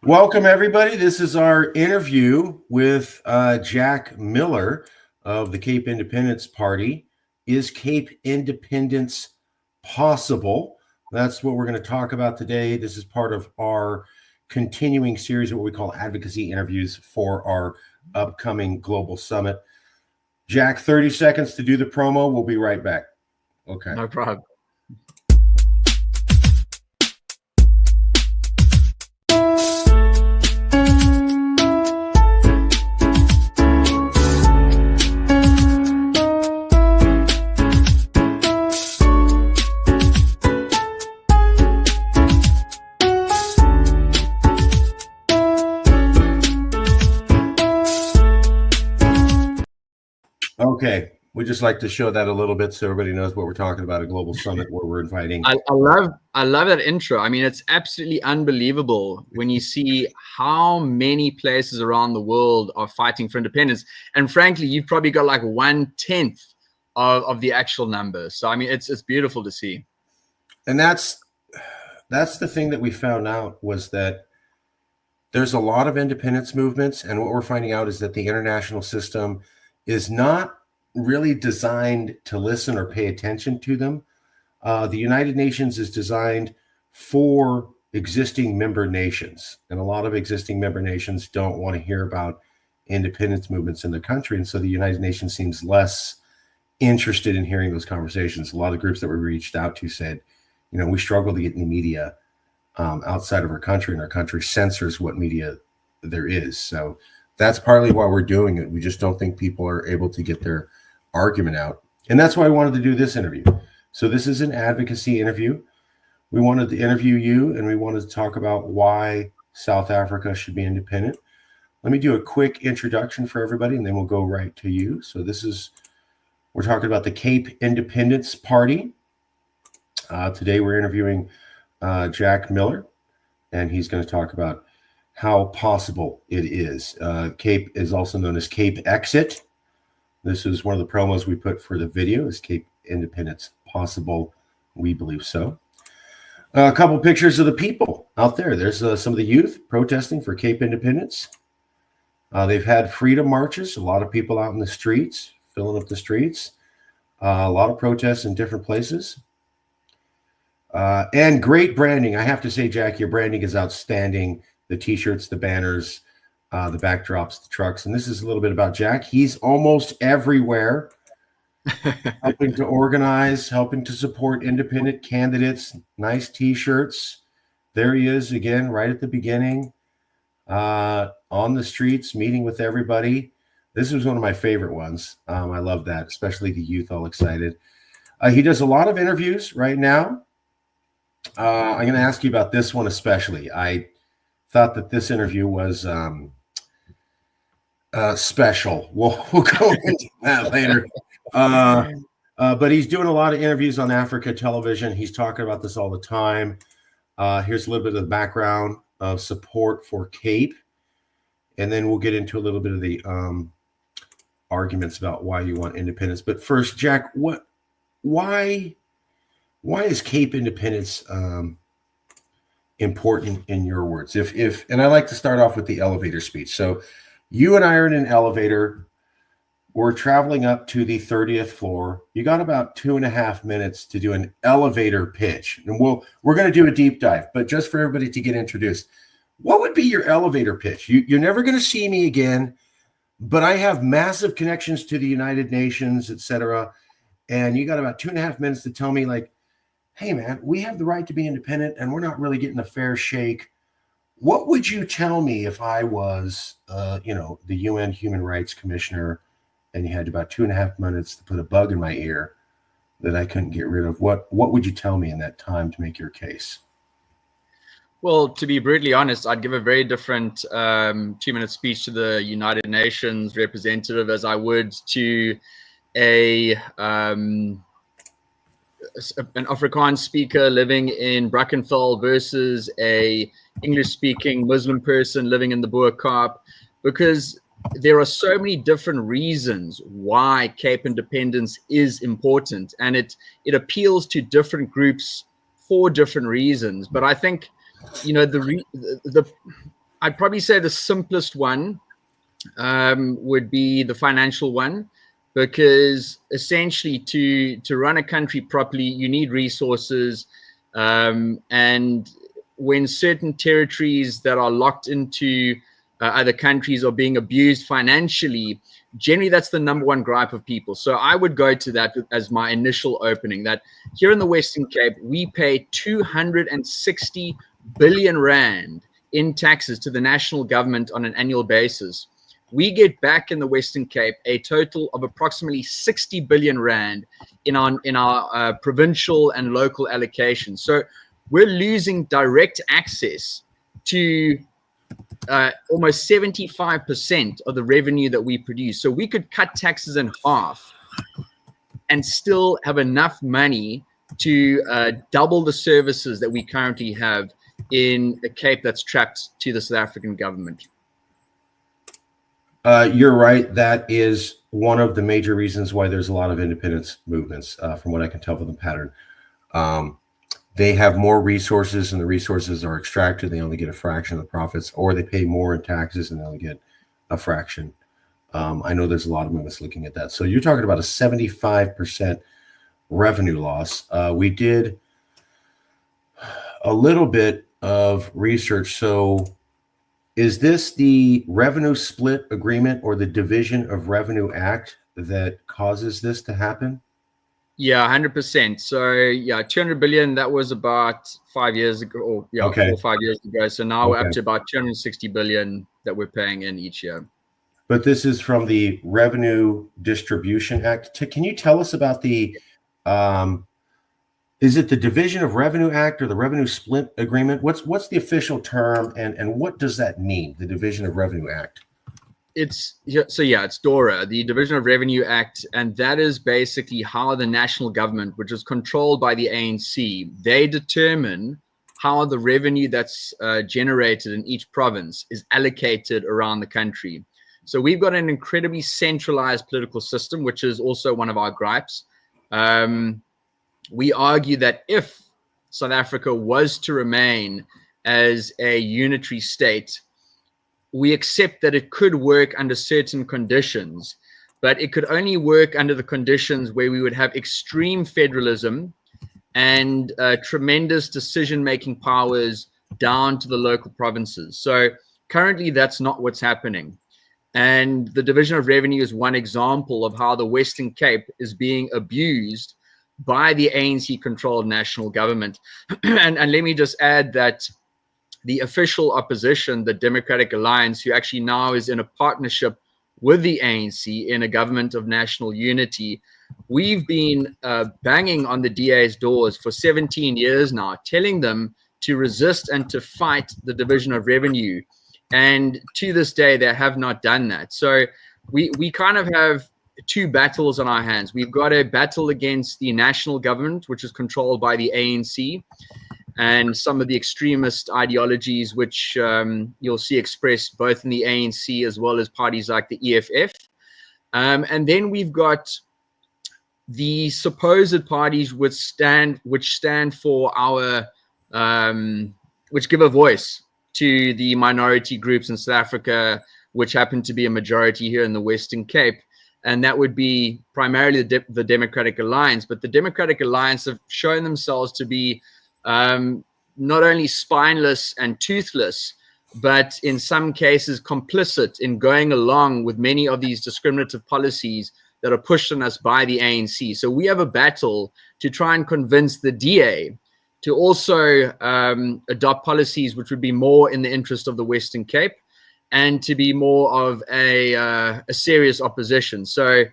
Welcome, everybody. This is our interview with Jack Miller of the Cape Independence Party. Is Cape independence possible? That's what we're going to talk about today. This is part of our continuing series of what we call advocacy interviews for our upcoming global summit. Jack, 30 seconds to do the promo. We'll be right back. Okay. No problem. Okay. We just like to show that a little bit so everybody knows what we're talking about, a global summit where we're inviting. I love that intro. I mean, it's absolutely unbelievable when you see how many places around the world are fighting for independence. And frankly, you've probably got like 1/10 of the actual numbers. So I mean, it's beautiful to see. And that's the thing that we found out was that there's a lot of independence movements, and what we're finding out is that the international system is not really designed to listen or pay attention to them. The United Nations is designed for existing member nations, and a lot of existing member nations don't want to hear about independence movements in their country, and so the United Nations seems less interested in hearing those conversations. A lot of groups that we reached out to said, you know, we struggle to get in the media outside of our country, and our country censors what media there is. So that's partly why we're doing it. We just don't think people are able to get their argument out. And that's why I wanted to do this interview. So this is an advocacy interview. We wanted to interview you, and we wanted to talk about why South Africa should be independent. Let me do a quick introduction for everybody, and then we'll go right to you. So we're talking about the Cape Independence Party. Today we're interviewing Jack Miller, and he's going to talk about how possible it is. Cape is also known as Cape Exit. This is one of the promos we put for the video. Is Cape Independence possible? We believe so. A couple pictures of the people out there. There's some of the youth protesting for Cape Independence. They've had freedom marches. A lot of people out in the streets, filling up the streets. A lot of protests in different places. And great branding. I have to say, Jack, your branding is outstanding. The T-shirts, the banners, the backdrops, the trucks. And this is a little bit about Jack. He's almost everywhere, helping to organize, helping to support independent candidates. Nice T-shirts. There he is again, right at the beginning, on the streets, meeting with everybody. This was one of my favorite ones. I love that, especially the youth all excited. He does a lot of interviews right now. I'm going to ask you about this one especially. I thought that this interview was special. We'll go into that later. But he's doing a lot of interviews on Africa television. He's talking about this all the time. Here's a little bit of the background of support for Cape, and then we'll get into a little bit of the arguments about why you want independence. But first, Jack, why is Cape independence important in your words? And I like to start off with the elevator speech. So you and I are in an elevator. We're traveling up to the 30th floor. You got about 2.5 minutes to do an elevator pitch. And we're going to do a deep dive, but just for everybody to get introduced, what would be your elevator pitch? You're never going to see me again, but I have massive connections to the United Nations, etc. And you got about 2.5 minutes to tell me, like, hey, man, we have the right to be independent, and we're not really getting a fair shake. What would you tell me if I was, the UN Human Rights Commissioner, and you had about 2.5 minutes to put a bug in my ear that I couldn't get rid of? What would you tell me in that time to make your case? Well, to be brutally honest, I'd give a very different 2-minute speech to the United Nations representative as I would to an Afrikaans speaker living in Brackenfell versus a English-speaking Muslim person living in the Boer Kaap, because there are so many different reasons why Cape independence is important, and it appeals to different groups for different reasons. But I think, the I'd probably say the simplest one would be the financial one, because essentially to run a country properly, you need resources, and when certain territories that are locked into other countries are being abused financially, generally that's the number one gripe of people. So I would go to that as my initial opening, that here in the Western Cape, we pay 260 billion rand in taxes to the national government on an annual basis. We get back in the Western Cape a total of approximately 60 billion rand in our provincial and local allocations. So we're losing direct access to almost 75% of the revenue that we produce. So we could cut taxes in half and still have enough money to double the services that we currently have in a Cape that's trapped to the South African government. You're right. That is one of the major reasons why there's a lot of independence movements, from what I can tell from the pattern. They have more resources, and the resources are extracted. They only get a fraction of the profits, or they pay more in taxes and they only get a fraction. I know there's a lot of movements looking at that. So you're talking about a 75% revenue loss. We did a little bit of research. So is this the revenue split agreement or the Division of Revenue Act that causes this to happen? Yeah, 100%. So yeah, 200 billion, that was about 5 years ago, or yeah, Okay. 4 or 5 years ago. So now we're up to about 260 billion that we're paying in each year. But this is from the Revenue Distribution Act. Can you tell us about the, is it the Division of Revenue Act or the Revenue Split Agreement? What's the official term, and what does that mean, the Division of Revenue Act? It's DORA, the Division of Revenue Act, and that is basically how the national government, which is controlled by the ANC, they determine how the revenue that's generated in each province is allocated around the country. So we've got an incredibly centralized political system, which is also one of our gripes. We argue that if South Africa was to remain as a unitary state, we accept that it could work under certain conditions, but it could only work under the conditions where we would have extreme federalism and tremendous decision-making powers down to the local provinces. So currently that's not what's happening. And the Division of Revenue is one example of how the Western Cape is being abused by the ANC-controlled national government. And let me just add that the official opposition, the Democratic Alliance, who actually now is in a partnership with the ANC in a government of national unity, we've been banging on the DA's doors for 17 years now, telling them to resist and to fight the Division of Revenue. And to this day, they have not done that. So we kind of have two battles on our hands. We've got a battle against the national government, which is controlled by the ANC, and some of the extremist ideologies which you'll see expressed both in the ANC as well as parties like the EFF. And then we've got the supposed parties which stand for our, which give a voice to the minority groups in South Africa, which happen to be a majority here in the Western Cape. And that would be primarily the Democratic Alliance. But the Democratic Alliance have shown themselves to be not only spineless and toothless, but in some cases complicit in going along with many of these discriminative policies that are pushed on us by the ANC. So we have a battle to try and convince the DA to also adopt policies which would be more in the interest of the Western Cape and to be more of a serious opposition. So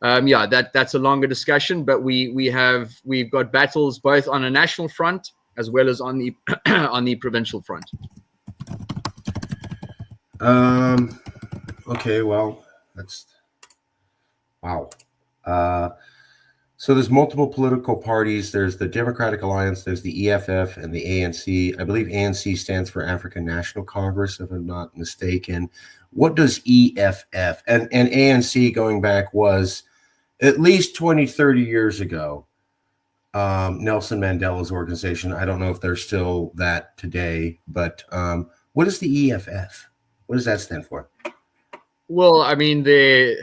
yeah, that's a longer discussion, but we've got battles both on a national front as well as on the on the provincial front. Okay, well, that's wow. So there's multiple political parties. There's the Democratic Alliance, there's the EFF and the ANC. I believe ANC stands for African National Congress, if I'm not mistaken. What does EFF and ANC going back was at least 20, 30 years ago, Nelson Mandela's organization. I don't know if they're still that today, but What is the EFF? What does that stand for? Well, I mean, it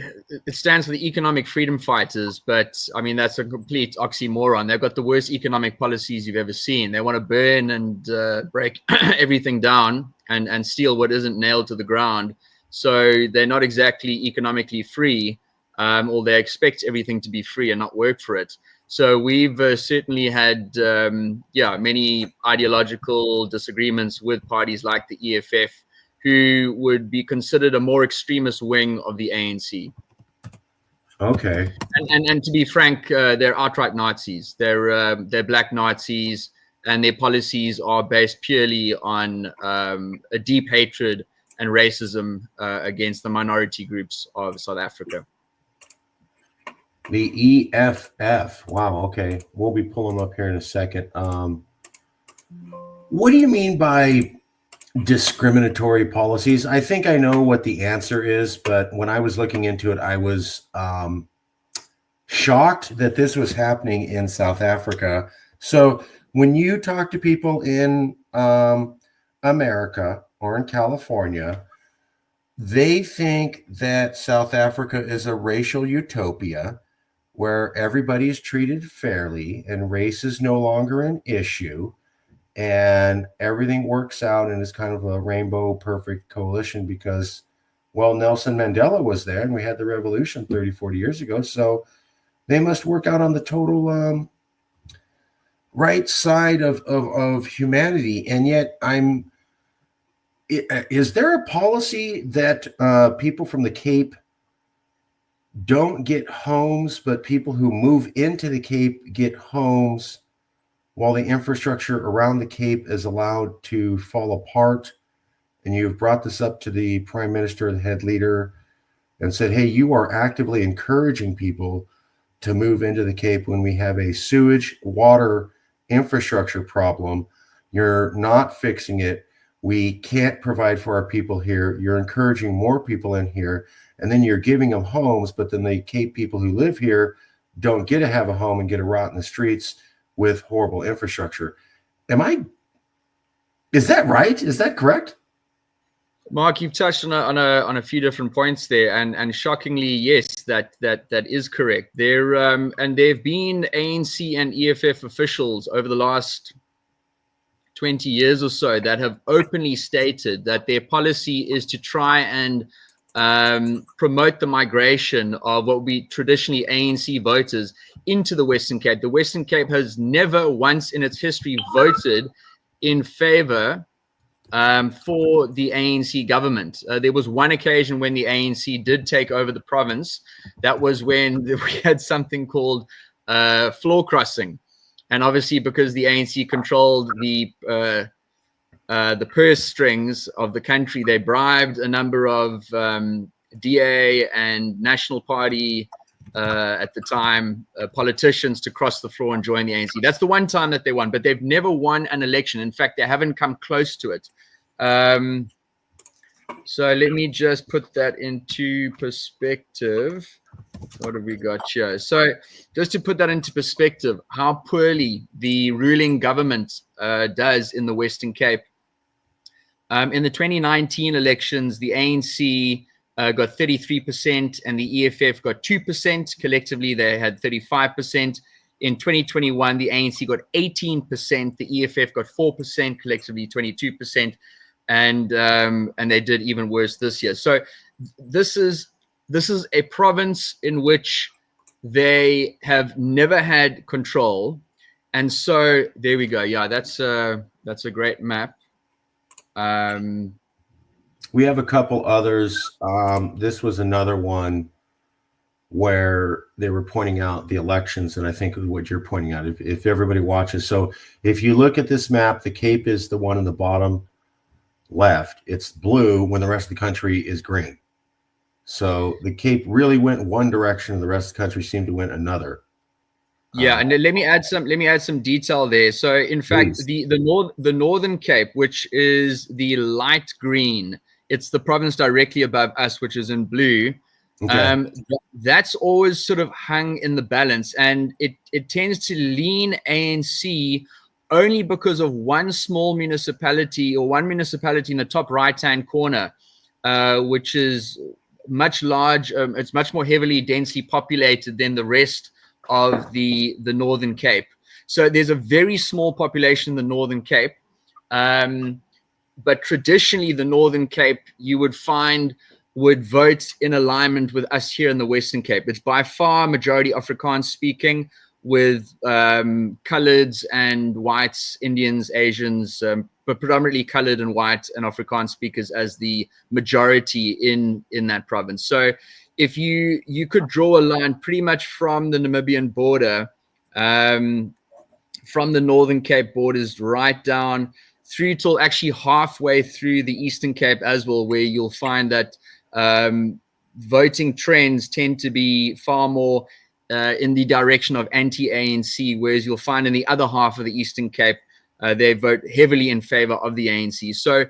stands for the Economic Freedom Fighters, but I mean, that's a complete oxymoron. They've got the worst economic policies you've ever seen. They want to burn and break everything down and steal what isn't nailed to the ground. So they're not exactly economically free, or they expect everything to be free and not work for it. So we've certainly had, many ideological disagreements with parties like the EFF, who would be considered a more extremist wing of the ANC. Okay. And to be frank, they're outright Nazis. They're black Nazis, and their policies are based purely on a deep hatred and racism against the minority groups of South Africa. The EFF. Wow. Okay. We'll be pulling them up here in a second. What do you mean by discriminatory policies? I think I know what the answer is, but when I was looking into it, I was shocked that this was happening in South Africa. So when you talk to people in America or in California, they think that South Africa is a racial utopia where everybody is treated fairly and race is no longer an issue. And everything works out and is kind of a rainbow perfect coalition because, well, Nelson Mandela was there and we had the revolution 30, 40 years ago. So they must work out on the total right side of humanity. And yet is there a policy that people from the Cape don't get homes, but people who move into the Cape get homes while the infrastructure around the Cape is allowed to fall apart? And you've brought this up to the Prime Minister, the head leader, and said, hey, you are actively encouraging people to move into the Cape when we have a sewage water infrastructure problem. You're not fixing it. We can't provide for our people here. You're encouraging more people in here, and then you're giving them homes, but then the Cape people who live here don't get to have a home and get to rot in the streets with horrible infrastructure. Is that right? Is that correct? Mark, you've touched on a few different points there, and shockingly, yes, that is correct. There and there have been ANC and EFF officials over the last 20 years or so that have openly stated that their policy is to try and promote the migration of what would be traditionally ANC voters into the Western Cape. The Western Cape has never once in its history voted in favor for the ANC government. There was one occasion when the ANC did take over the province. That was when we had something called floor crossing. And obviously, because the ANC controlled the purse strings of the country, they bribed a number of DA and National Party at the time politicians to cross the floor and join the ANC. That's the one time that they won, but they've never won an election. In fact, they haven't come close to it. So let me just put that into perspective. What have we got here? So just to put that into perspective, how poorly the ruling government does in the Western Cape. In the 2019 elections, the ANC got 33% and the EFF got 2%. Collectively, they had 35%. In 2021, the ANC got 18%, the EFF got 4%, collectively 22%, and they did even worse this year. So this is a province in which they have never had control, and so there we go. Yeah, that's a great map. We have a couple others. This was another one where they were pointing out the elections, and I think what you're pointing out, if everybody watches. So if you look at this map, the Cape is the one in the bottom left. It's blue when the rest of the country is green. So the Cape really went one direction and the rest of the country seemed to went another. Yeah, and let me add some detail there. So in fact, the Northern Cape, which is the light green, it's the province directly above us, which is in blue. Okay. That's always sort of hung in the balance, and it tends to lean ANC only because of one small municipality, or one municipality in the top right-hand corner, which is much large. It's much more heavily, densely populated than the rest of the Northern Cape. So there's a very small population in the Northern Cape. But traditionally, the Northern Cape, you would find, would vote in alignment with us here in the Western Cape. It's by far majority Afrikaans speaking, with coloreds and whites, Indians, Asians, but predominantly colored and white and Afrikaans speakers as the majority in that province. So if you could draw a line pretty much from the Namibian border, from the Northern Cape borders right down through till actually halfway through the Eastern Cape as well, where you'll find that voting trends tend to be far more in the direction of anti-ANC, whereas you'll find in the other half of the Eastern Cape, they vote heavily in favor of the ANC. So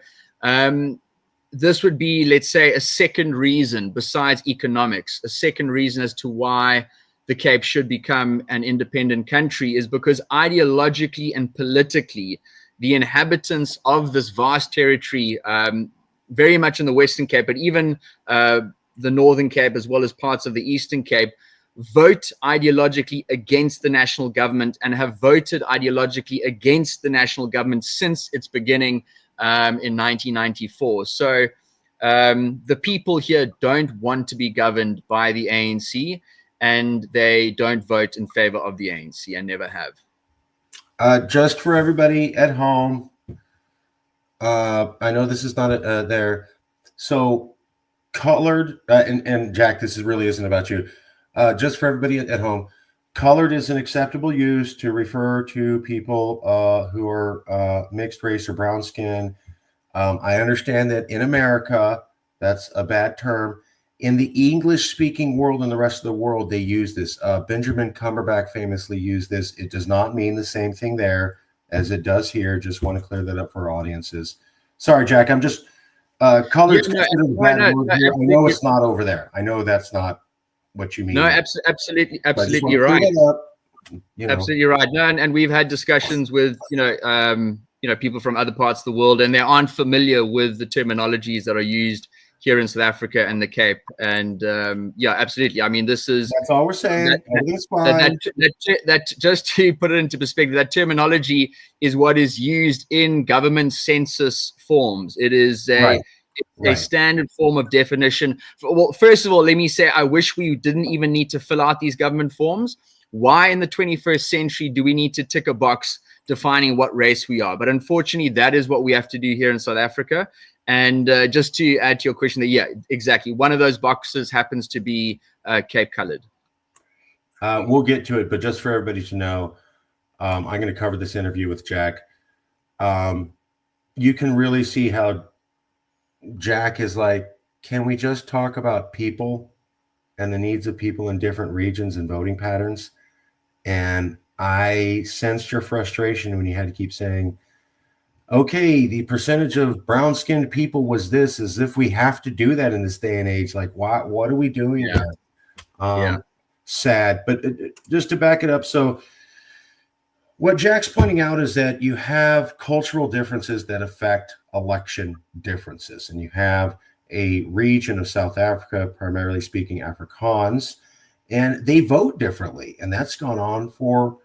this would be, let's say, a second reason besides economics, a second reason as to why the Cape should become an independent country, is because ideologically and politically, the inhabitants of this vast territory, very much in the Western Cape, but even the Northern Cape as well as parts of the Eastern Cape, vote ideologically against the national government and have voted ideologically against the national government since its beginning in 1994. So the people here don't want to be governed by the ANC, and they don't vote in favor of the ANC and never have. Just for everybody at home, I know this is not there. So colored, and Jack, this really isn't about you. Just for everybody at home, colored is an acceptable use to refer to people who are mixed race or brown skin. I understand that in America, that's a bad term. In the English-speaking world and the rest of the world, they use this. Benjamin Cumberbatch famously used this. It does not mean the same thing there as it does here. Just want to clear that up for our audiences. Sorry, Jack. I'm just colored. Yeah, I know it's not over there. I know that's not what you mean. No, absolutely right. Absolutely right. No, and we've had discussions with people from other parts of the world, and they aren't familiar with the terminologies that are used here in South Africa and the Cape. And yeah, absolutely. I mean, that's all we're saying. Everything's fine. That just to put it into perspective, that terminology is what is used in government census forms. It is a standard form of definition. Well, first of all, let me say, I wish we didn't even need to fill out these government forms. Why in the 21st century do we need to tick a box defining what race we are? But unfortunately, that is what we have to do here in South Africa. And just to add to your question, that yeah, exactly. One of those boxes happens to be Cape colored. We'll get to it, but just for everybody to know, I'm going to cover this interview with Jack. You can really see how Jack is like, can we just talk about people and the needs of people in different regions and voting patterns? And I sensed your frustration when you had to keep saying, okay, the percentage of brown-skinned people was this, as if we have to do that in this day and age. Like, what are we doing there? Sad. But just to back it up, so what Jack's pointing out is that you have cultural differences that affect election differences. And you have a region of South Africa, primarily speaking Afrikaans, and they vote differently. And that's gone on for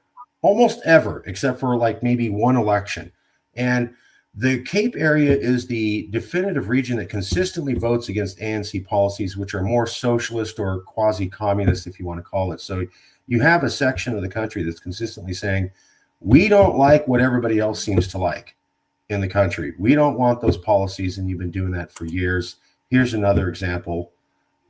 almost ever, except for like maybe one election. And the Cape area is the definitive region that consistently votes against ANC policies, which are more socialist or quasi-communist, if you want to call it. So you have a section of the country that's consistently saying, we don't like what everybody else seems to like in the country. We don't want those policies, and you've been doing that for years. Here's another example.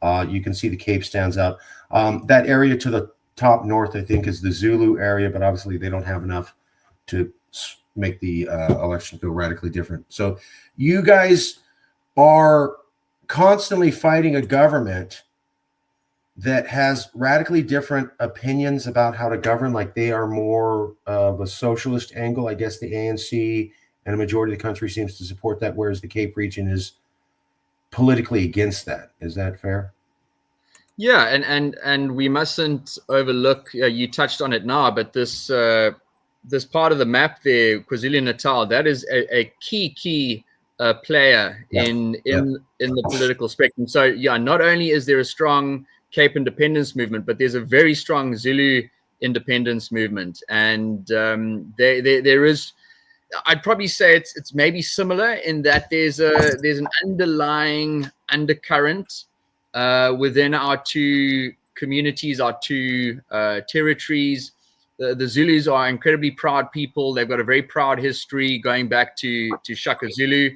You can see the Cape stands out. That area to the top north, I think, is the Zulu area, but obviously they don't have enough to make the election go radically different. So you guys are constantly fighting a government that has radically different opinions about how to govern. Like they are more of a socialist angle. I guess the ANC and a majority of the country seems to support that, whereas the Cape region is politically against that. Is that fair? Yeah, and we mustn't overlook, you touched on it now, but this this part of the map there, KwaZulu-Natal, that is a key player in the political spectrum. So yeah, not only is there a strong Cape independence movement, but there's a very strong Zulu independence movement, and there is, I'd probably say it's maybe similar in that there's an underlying undercurrent within our two communities, our two territories. The Zulus are incredibly proud people. They've got a very proud history going back to Shaka Zulu.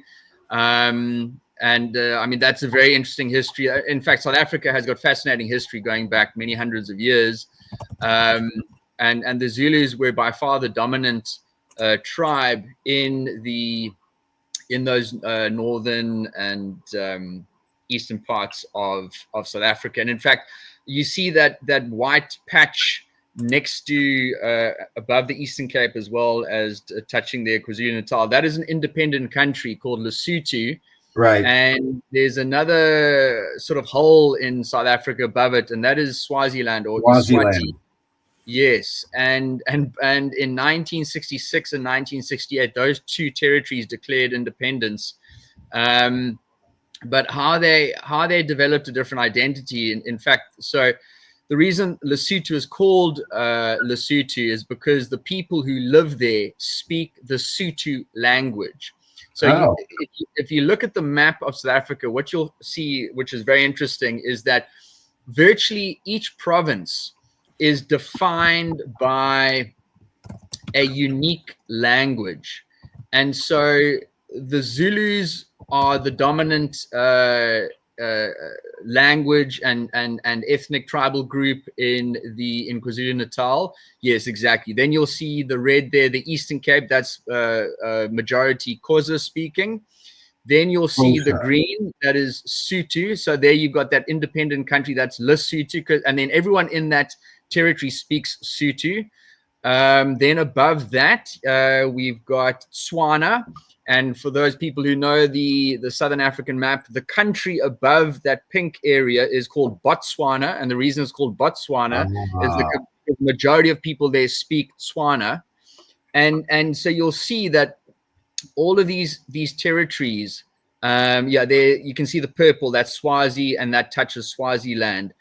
I mean, that's a very interesting history. In fact, South Africa has got fascinating history going back many hundreds of years. And the Zulus were by far the dominant tribe in those northern and eastern parts of South Africa. And in fact, you see that white patch next to above the Eastern Cape, as well as touching their KwaZulu-Natal. That is an independent country called Lesotho. Right. And there's another sort of hole in South Africa above it, and that is Swaziland or Swati. Yes, and in 1966 and 1968, those two territories declared independence. But how they developed a different identity, in fact, so the reason Lesotho is called Lesotho is because the people who live there speak the Sotho language. So if you look at the map of South Africa, what you'll see, which is very interesting, is that virtually each province is defined by a unique language. And so the Zulus are the dominant language and ethnic tribal group in KwaZulu-Natal. Yes, exactly. Then you'll see the red there, the Eastern Cape, that's majority Xhosa speaking. Then you'll see the green, that is Sotho. So there you've got that independent country, that's Lesotho, and then everyone in that territory speaks Sotho. Then above that, we've got Tswana. And for those people who know the Southern African map, the country above that pink area is called Botswana. And the reason it's called Botswana is the majority of people there speak Tswana. And so you'll see that all of these territories, there you can see the purple, that's Swazi, and that touches Swaziland.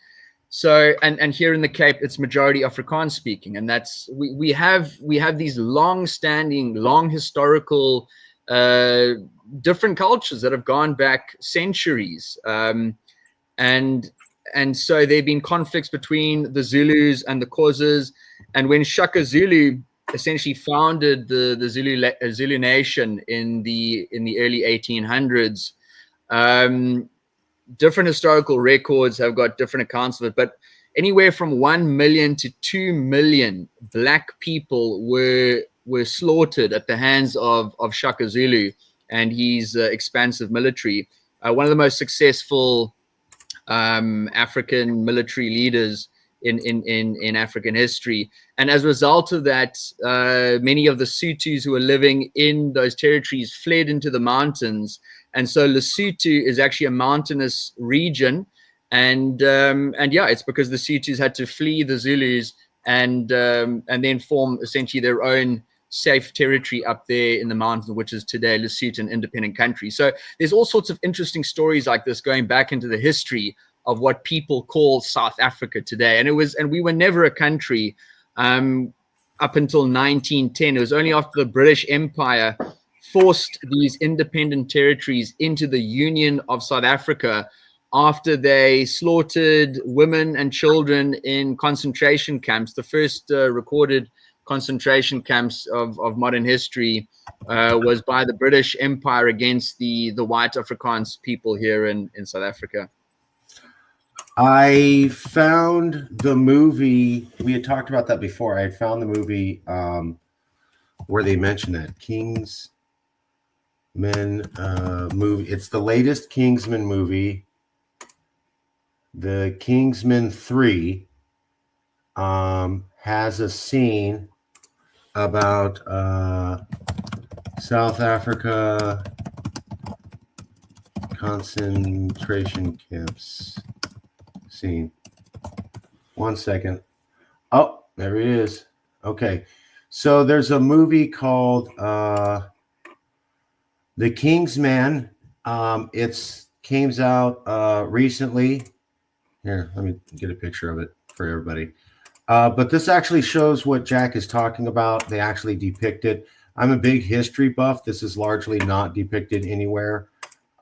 So and here in the Cape, it's majority Afrikaans speaking, and that's we have these long historical different cultures that have gone back centuries, and so there have been conflicts between the Zulus and the Xhosas. And when Shaka Zulu essentially founded the Zulu nation in the early 1800s, different historical records have got different accounts of it, but anywhere from 1 million to 2 million black people were slaughtered at the hands of Shaka Zulu and his expansive military. One of the most successful African military leaders in African history. And as a result of that, many of the Sothos who were living in those territories fled into the mountains. And so Lesotho is actually a mountainous region. And it's because the Sothos had to flee the Zulus and then form essentially their own safe territory up there in the mountains, which is today Lesotho, an independent country. So there's all sorts of interesting stories like this going back into the history of what people call South Africa today. And we were never a country up until 1910. It was only after the British Empire forced these independent territories into the Union of South Africa after they slaughtered women and children in concentration camps. The first recorded concentration camps of modern history was by the British Empire against the white Afrikaans people here in South Africa. I found the movie, we had talked about that before. I had found the movie where they mentioned that Kingsman movie. It's the latest Kingsman movie, the Kingsman 3, has a scene about South Africa concentration camps scene. 1 second. Oh, there it is. Okay. So there's a movie called The King's Man. It's came out recently. Here, let me get a picture of it for everybody. But this actually shows what Jack is talking about. They actually depict it. I'm a big history buff. This is largely not depicted anywhere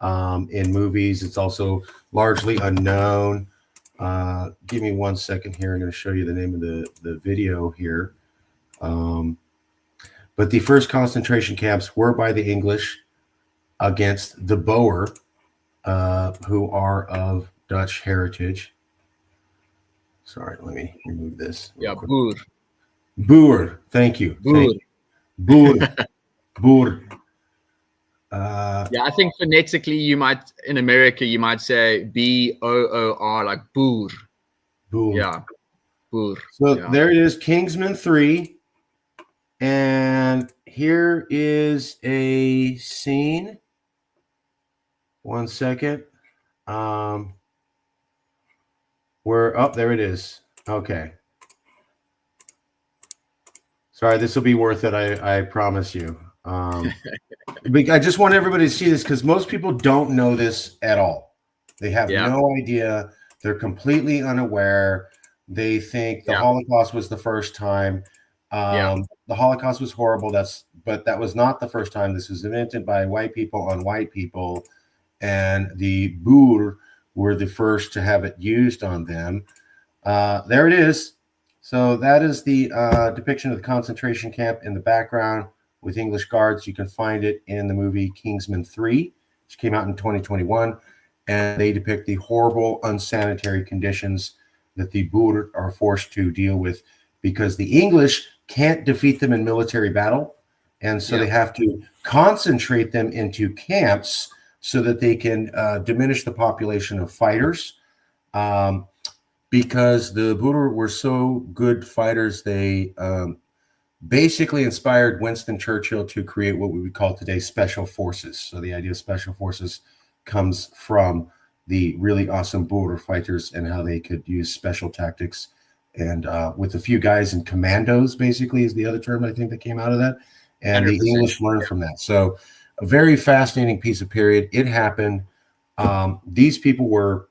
in movies. It's also largely unknown. Give me 1 second here. I'm going to show you the name of the video here. But the first concentration camps were by the English against the Boer, who are of Dutch heritage. Sorry, let me remove this. Yeah, Boer. Boer. Thank you. Boer. Thank you. Boer. Boer. Yeah, I think phonetically, in America, you might say Boor, like Boer. Boer. Yeah, Boer. So yeah. there it is, Kingsman 3. And here is a scene. 1 second. There it is. Okay. Sorry, this will be worth it. I promise you. I just want everybody to see this because most people don't know this at all. They have no idea. They're completely unaware. They think the Holocaust was the first time. The Holocaust was horrible. But that was not the first time. This was invented by white people on white people, and the Boer were the first to have it used on them. There it is. So that is the depiction of the concentration camp in the background with English guards. You can find it in the movie Kingsman 3, which came out in 2021. And they depict the horrible, unsanitary conditions that the Boer are forced to deal with because the English can't defeat them in military battle. And so they have to concentrate them into camps so that they can diminish the population of fighters. Because the Boer were so good fighters, they basically inspired Winston Churchill to create what we would call today special forces. So the idea of special forces comes from the really awesome Boer fighters and how they could use special tactics. And with a few guys in commandos, basically, is the other term I think that came out of that. And 100%. The English learned from that. So a very fascinating piece of period. It happened. These people were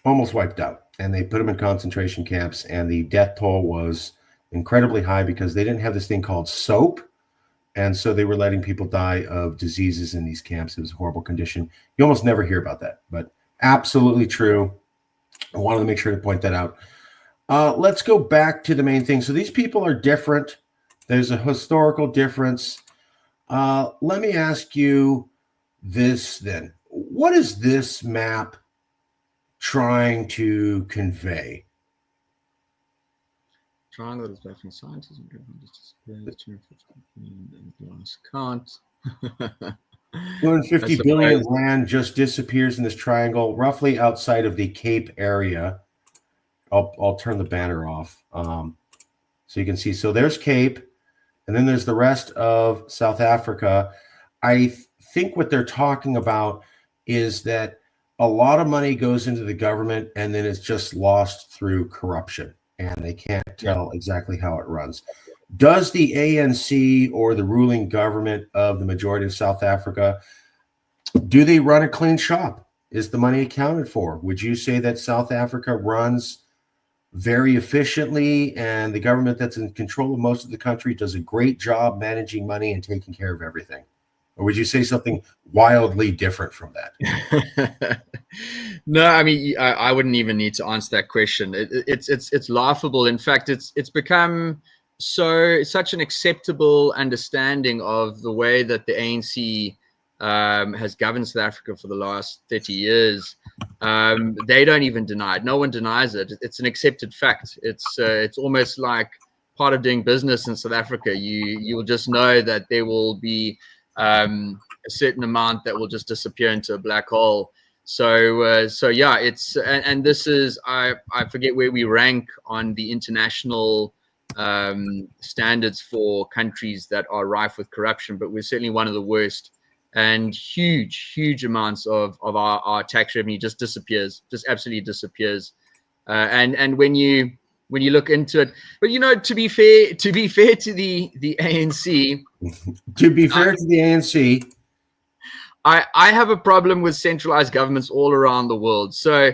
almost wiped out, and they put them in concentration camps, and the death toll was incredibly high because they didn't have this thing called soap, and so they were letting people die of diseases in these camps. It was a horrible condition. You almost never hear about that, but absolutely true. I wanted to make sure to point that out. Let's go back to the main thing. So these people are different. There's a historical difference. Let me ask you this then. What is this map trying to convey? Triangle is back from scientists can't. 250 billion land just disappears in this triangle, roughly outside of the Cape area. I'll turn the banner off so you can see. So there's Cape, and then there's the rest of South Africa. I think what they're talking about is that a lot of money goes into the government and then it's just lost through corruption, and they can't tell exactly how it runs. Does the ANC or the ruling government of the majority of South Africa, do they run a clean shop? Is the money accounted for? Would you say that South Africa runs very efficiently and the government that's in control of most of the country does a great job managing money and taking care of everything? Or would you say something wildly different from that? No, I mean, I wouldn't even need to answer that question. It's laughable. In fact, it's become such an acceptable understanding of the way that the ANC has governed South Africa for the last 30 years. They don't even deny it. No one denies it. It's an accepted fact. It's almost like part of doing business in South Africa. You will just know that there will be a certain amount that will just disappear into a black hole. So yeah, and this is I forget where we rank on the international standards for countries that are rife with corruption, but we're certainly one of the worst. And huge amounts of our tax revenue just disappears, just absolutely disappears. And when you when you look into it. But to be fair to the ANC, to be fair to the ANC, I have a problem with centralized governments all around the world. So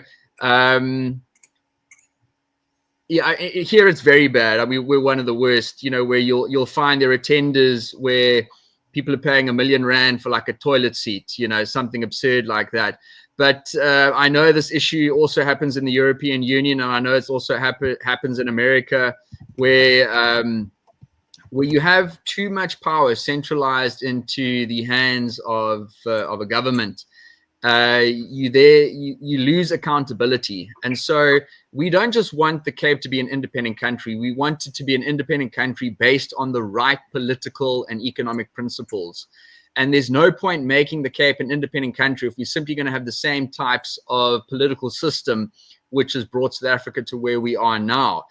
here it's very bad. I mean, we're one of the worst. Where you'll find there are tenders where people are paying R1 million for like a toilet seat. Something absurd like that. But I know this issue also happens in the European Union, and I know it's also happens in America, where you have too much power centralized into the hands of a government. You lose accountability. And so we don't just want the Cape to be an independent country. We want it to be an independent country based on the right political and economic principles. And there's no point making the Cape an independent country if we're simply going to have the same types of political system, which has brought South Africa to where we are now.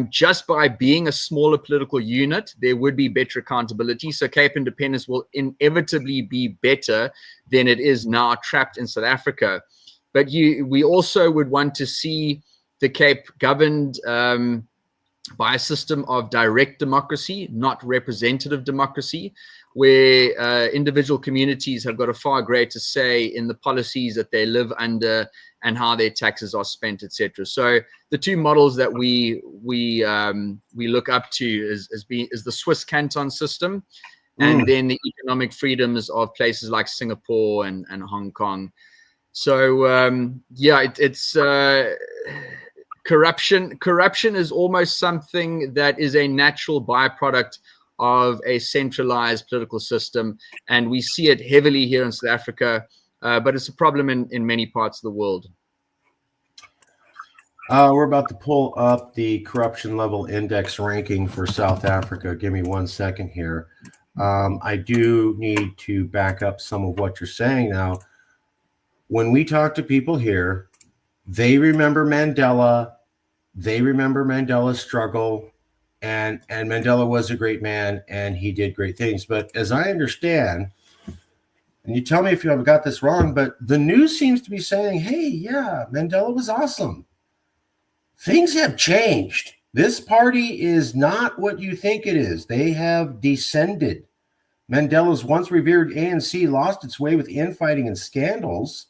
Just by being a smaller political unit, there would be better accountability. So Cape independence will inevitably be better than it is now trapped in South Africa. But we also would want to see the Cape governed by a system of direct democracy, not representative democracy, where individual communities have got a far greater say in the policies that they live under and how their taxes are spent, etc. So the two models that we look up to is the Swiss canton system, and then the economic freedoms of places like Singapore and Hong Kong. So it's corruption. Corruption is almost something that is a natural byproduct of a centralized political system, and we see it heavily here in South Africa, but it's a problem in many parts of the world. We're about to pull up the corruption level index ranking for South Africa. Give me 1 second here. I do need to back up some of what you're saying now. When we talk to people here, they remember Mandela. They remember Mandela's struggle. And Mandela was a great man, and he did great things. But as I understand, and you tell me if you have got this wrong, but the news seems to be saying, hey, yeah, Mandela was awesome. Things have changed. This party is not what you think it is. They have descended. Mandela's once revered ANC lost its way with infighting and scandals.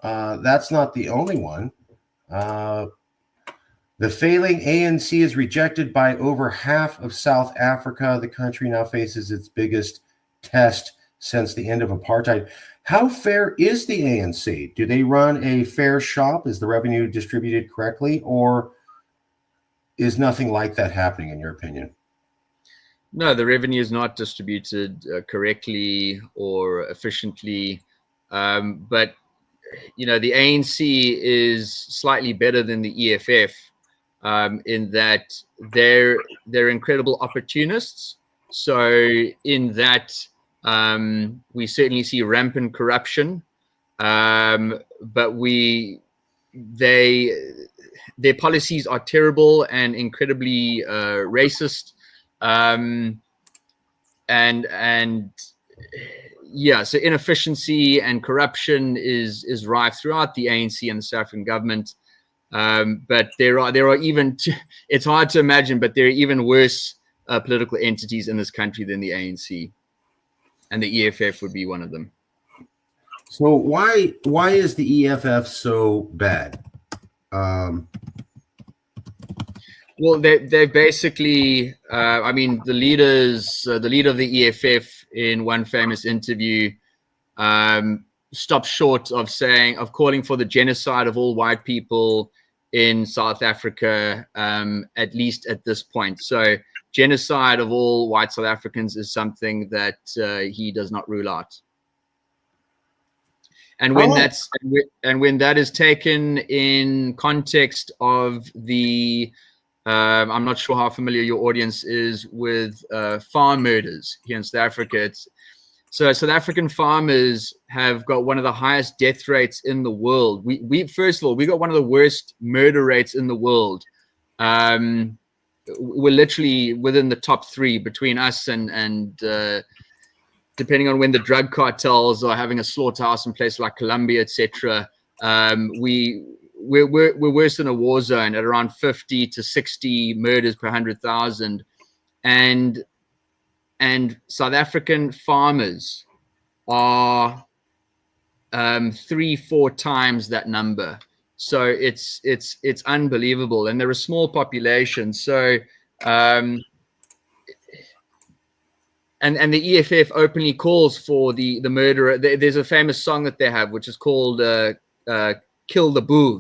That's not the only one. The failing ANC is rejected by over half of South Africa. The country now faces its biggest test since the end of apartheid. How fair is the ANC? Do they run a fair shop? Is the revenue distributed correctly, or is nothing like that happening in your opinion? No, the revenue is not distributed correctly or efficiently. But, the ANC is slightly better than the EFF. In that they're incredible opportunists. So in that we certainly see rampant corruption, but their policies are terrible and incredibly racist, so inefficiency and corruption is rife throughout the ANC and the South African government. But there are even, it's hard to imagine, but there are even worse political entities in this country than the ANC, and the EFF would be one of them. So why is the EFF so bad? Well, they basically, the leader of the EFF in one famous interview stopped short of calling for the genocide of all white people in South Africa, at least at this point. So genocide of all white South Africans is something that he does not rule out. And when that is taken in context of the I'm not sure how familiar your audience is with farm murders here in South Africa. So South African farmers have got one of the highest death rates in the world. We first of all, we got one of the worst murder rates in the world. We're literally within the top 3 between us and depending on when the drug cartels are having a slaughterhouse in places like Colombia, etc. we're worse than a war zone at around 50 to 60 murders per 100,000, and South African farmers are 3-4 times that number. So it's unbelievable, and they're a small population. So and the EFF openly calls for the murderer. There's a famous song that they have, which is called "Kill the Boer,"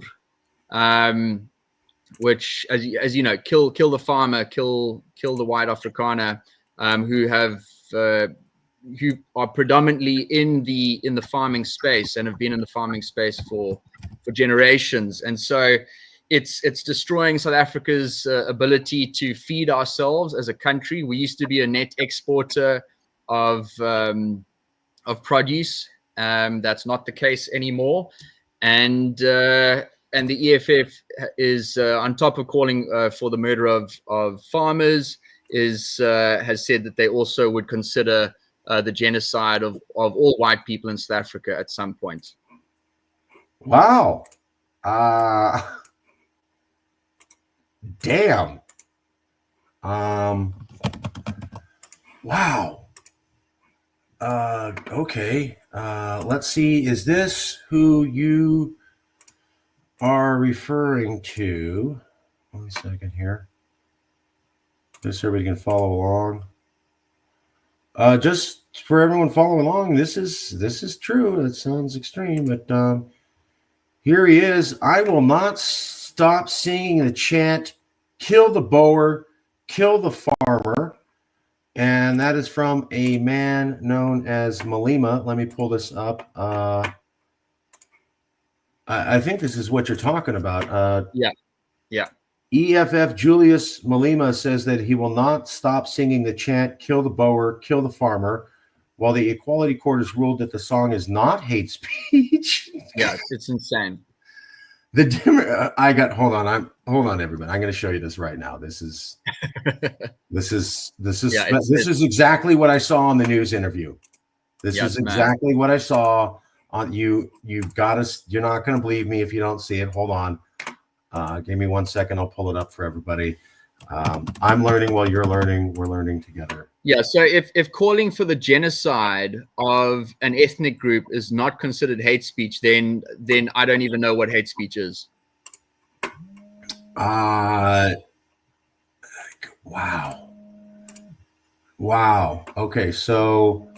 which, as you know, kill the farmer, kill the white Afrikaner, who are predominantly in the farming space and have been in the farming space for generations. And so it's destroying South Africa's ability to feed ourselves as a country. We used to be a net exporter of produce. That's not the case anymore. And the EFF is on top of calling for the murder of farmers, has said that they also would consider the genocide of all white people in South Africa at some point. Wow. Damn. Wow. Okay. Let's see. Is this who you are referring to? 1 second here. Just so everybody can follow along. Just for everyone following along, this is true. It sounds extreme, but here he is. I will not stop singing the chant, "Kill the Boer, kill the farmer." And that is from a man known as Malema. Let me pull this up. I think this is what you're talking about. Yeah. EFF Julius Malema says that he will not stop singing the chant, "Kill the Boer, kill the farmer," while the Equality Court has ruled that the song is not hate speech. Yeah, it's insane. Hold on, everybody. I'm going to show you this right now. This is exactly what I saw on the news interview. This is exactly what I saw on you. You've got to. You're not going to believe me if you don't see it. Hold on. Give me 1 second. I'll pull it up for everybody. I'm learning while you're learning. We're learning together. Yeah. So if calling for the genocide of an ethnic group is not considered hate speech, then I don't even know what hate speech is. Wow. Okay. So,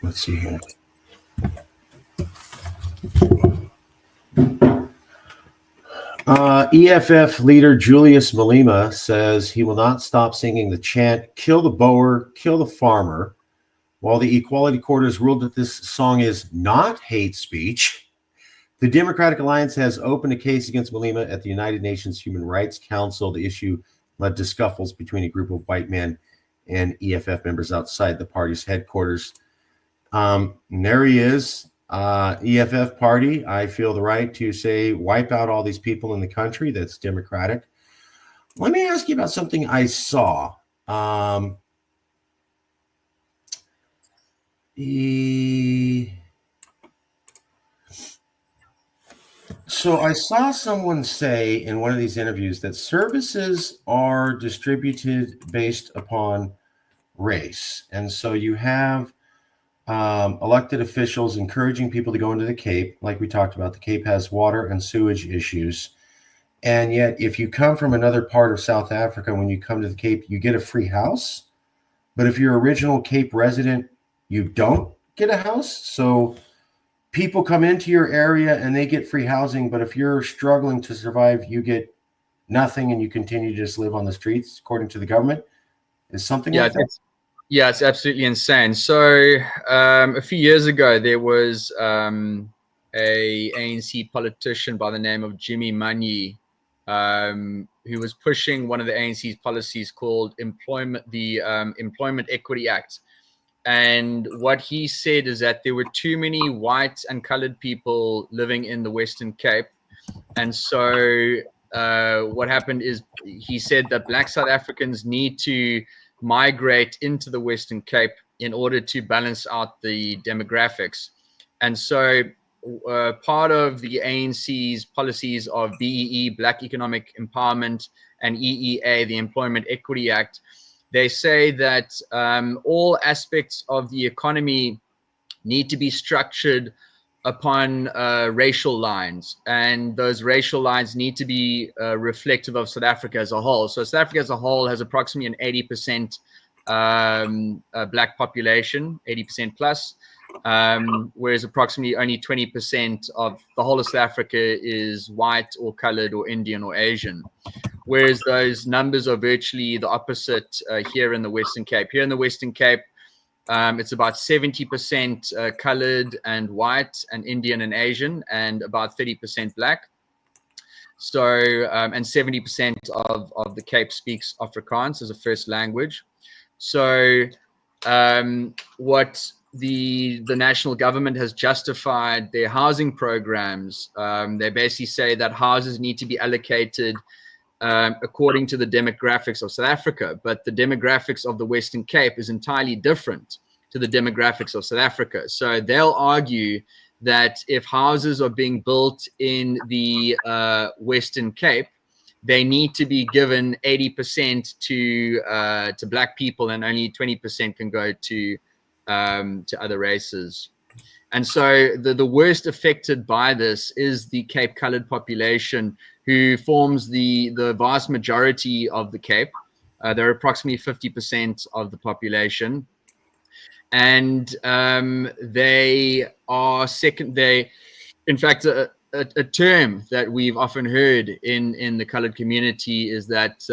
let's see here. EFF leader Julius Malema says he will not stop singing the chant, "Kill the Boer, kill the farmer," while the Equality Court has ruled that this song is not hate speech. The Democratic Alliance has opened a case against Malema at the United Nations Human Rights Council. The issue led to scuffles between a group of white men and EFF members outside the party's headquarters. And there he is. EFF party, I feel the right to say wipe out all these people in the country. That's democratic. Let me ask you about something I saw. So I saw someone say in one of these interviews that services are distributed based upon race. And so you have elected officials encouraging people to go into the Cape. Like we talked about, the Cape has water and sewage issues. And yet, if you come from another part of South Africa, when you come to the Cape, you get a free house. But if you're original Cape resident, you don't get a house. So people come into your area and they get free housing. But if you're struggling to survive, you get nothing and you continue to just live on the streets, according to the government. Is something like that? Yeah, it's absolutely insane. So a few years ago, there was a ANC politician by the name of Jimmy Manyi, who was pushing one of the ANC's policies called Employment Equity Act. And what he said is that there were too many white and colored people living in the Western Cape. And so what happened is he said that Black South Africans need to migrate into the Western Cape in order to balance out the demographics. And so part of the ANC's policies of BEE, Black Economic Empowerment, and EEA, the Employment Equity Act, they say that all aspects of the economy need to be structured upon racial lines, and those racial lines need to be reflective of South Africa as a whole. So South Africa as a whole has approximately an 80% black population, 80% plus, whereas approximately only 20% of the whole of South Africa is white or colored or Indian or Asian. Whereas those numbers are virtually the opposite here in the Western Cape. Here in the Western Cape, it's about 70% colored and white and Indian and Asian, and about 30% black. So, and 70% of the Cape speaks Afrikaans as a first language. So, what the national government has justified their housing programs. They basically say that houses need to be allocated according to the demographics of South Africa, but the demographics of the Western Cape is entirely different to the demographics of South Africa. So they'll argue that if houses are being built in the Western Cape, they need to be given 80% to black people, and only 20% can go to other races. And so the worst affected by this is the Cape colored population, who forms the vast majority of the Cape. They're approximately 50% of the population. And they are in fact, a term that we've often heard in the colored community is that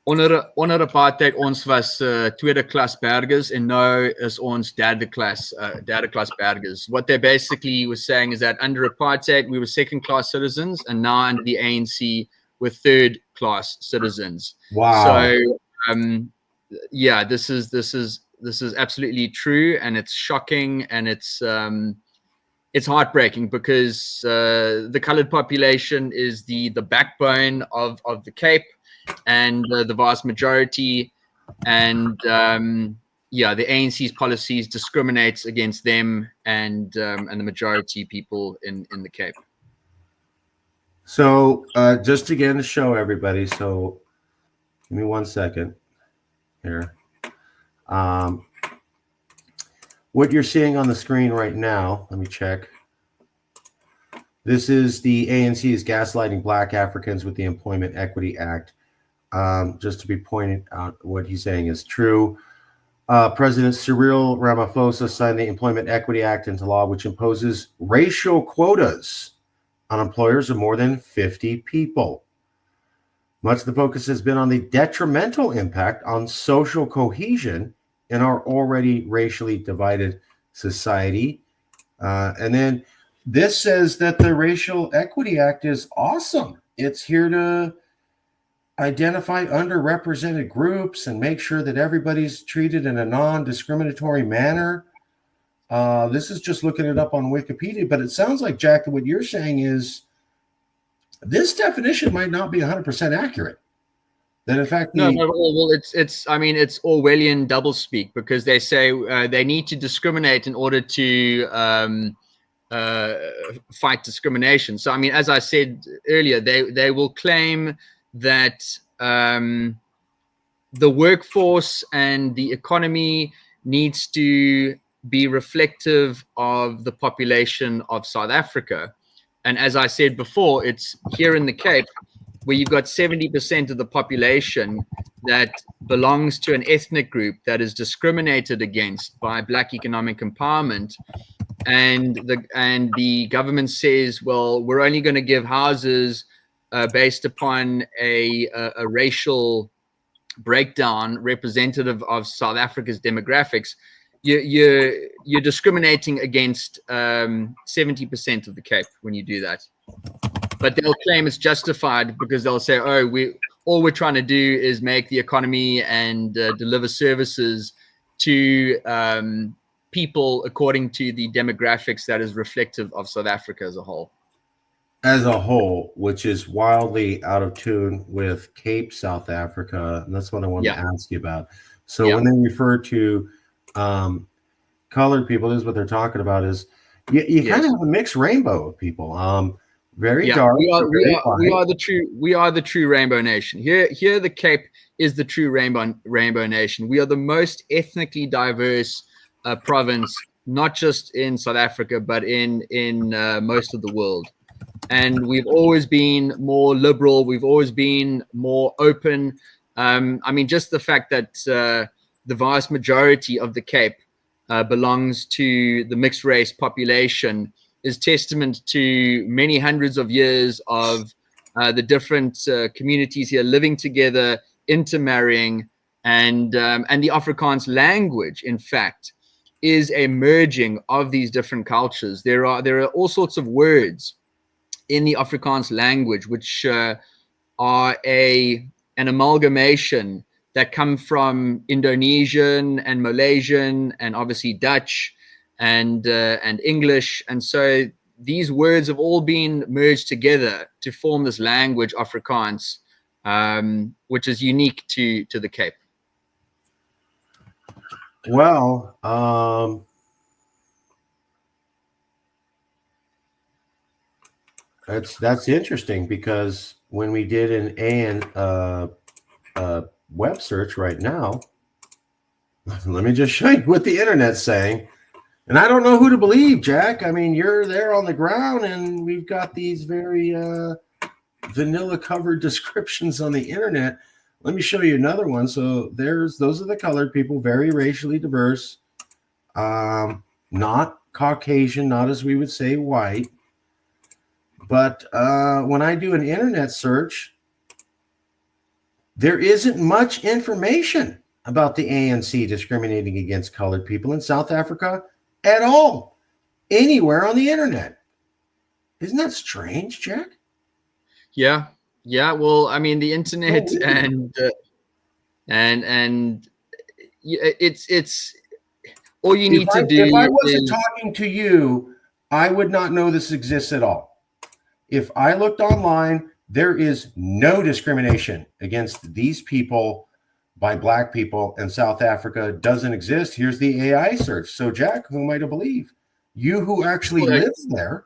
onder apartheid ons was tweede klas burgers en nou is ons derde klas burgers. What they basically were saying is that under apartheid we were second class citizens, and now under the ANC we're third class citizens. Wow. So yeah, this is absolutely true, and it's shocking, and it's heartbreaking, because the colored population is the backbone of the Cape, and the vast majority, and yeah, the ANC's policies discriminates against them and the majority people in the Cape. So just again to show everybody, so give me 1 second here. What you're seeing on the screen right now, let me check. This is the ANC's gaslighting Black Africans with the Employment Equity Act. Just to be pointed out, what he's saying is true. President Cyril Ramaphosa signed the Employment Equity Act into law, which imposes racial quotas on employers of more than 50 people. Much of the focus has been on the detrimental impact on social cohesion in our already racially divided society. And then this says that the Racial Equity Act is awesome. It's here to identify underrepresented groups and make sure that everybody's treated in a non-discriminatory manner. This is just looking it up on Wikipedia, but it sounds like, Jack, that what you're saying is this definition might not be 100% accurate. That in fact, no, well, it's I mean, it's Orwellian doublespeak, because they say they need to discriminate in order to fight discrimination. So I mean, as I said earlier, they will claim that the workforce and the economy needs to be reflective of the population of South Africa. And as I said before, it's here in the Cape where you've got 70% of the population that belongs to an ethnic group that is discriminated against by Black Economic Empowerment. And the government says, well, we're only going to give houses based upon a racial breakdown representative of South Africa's demographics. You're discriminating against 70% of the Cape when you do that. But they'll claim it's justified because they'll say, oh, all we're trying to do is make the economy and deliver services to people according to the demographics that is reflective of South Africa as a whole. As a whole, which is wildly out of tune with Cape South Africa. And that's what I wanted to ask you about. So when they refer to colored people, this is what they're talking about, is you kind of have a mixed rainbow of people. Very dark, very light. We are the true rainbow nation. Here the Cape is the true rainbow nation. We are the most ethnically diverse province, not just in South Africa, but in most of the world. And we've always been more liberal. We've always been more open. I mean, just the fact that the vast majority of the Cape belongs to the mixed race population is testament to many hundreds of years of the different communities here living together, intermarrying, and the Afrikaans language, in fact, is a merging of these different cultures. There are all sorts of words in the Afrikaans language which are an amalgamation that come from Indonesian and Malaysian and obviously Dutch and English, and so these words have all been merged together to form this language, Afrikaans, which is unique to the Cape. Well, that's interesting, because when we did an web search right now, let me just show you what the internet's saying. And I don't know who to believe, Jack. I mean, you're there on the ground, and we've got these very vanilla covered descriptions on the internet. Let me show you another one. So those are the colored people, very racially diverse, not Caucasian, not as we would say white. But when I do an internet search, there isn't much information about the ANC discriminating against colored people in South Africa at all, anywhere on the internet. Isn't that strange, Jack? Yeah. Well, I mean, the internet and it's all you need to do. If I wasn't talking to you, I would not know this exists at all. If I looked online, there is no discrimination against these people by Black people in South Africa. Doesn't exist. Here's the AI search. So, Jack, who am I to believe? You who actually lives there.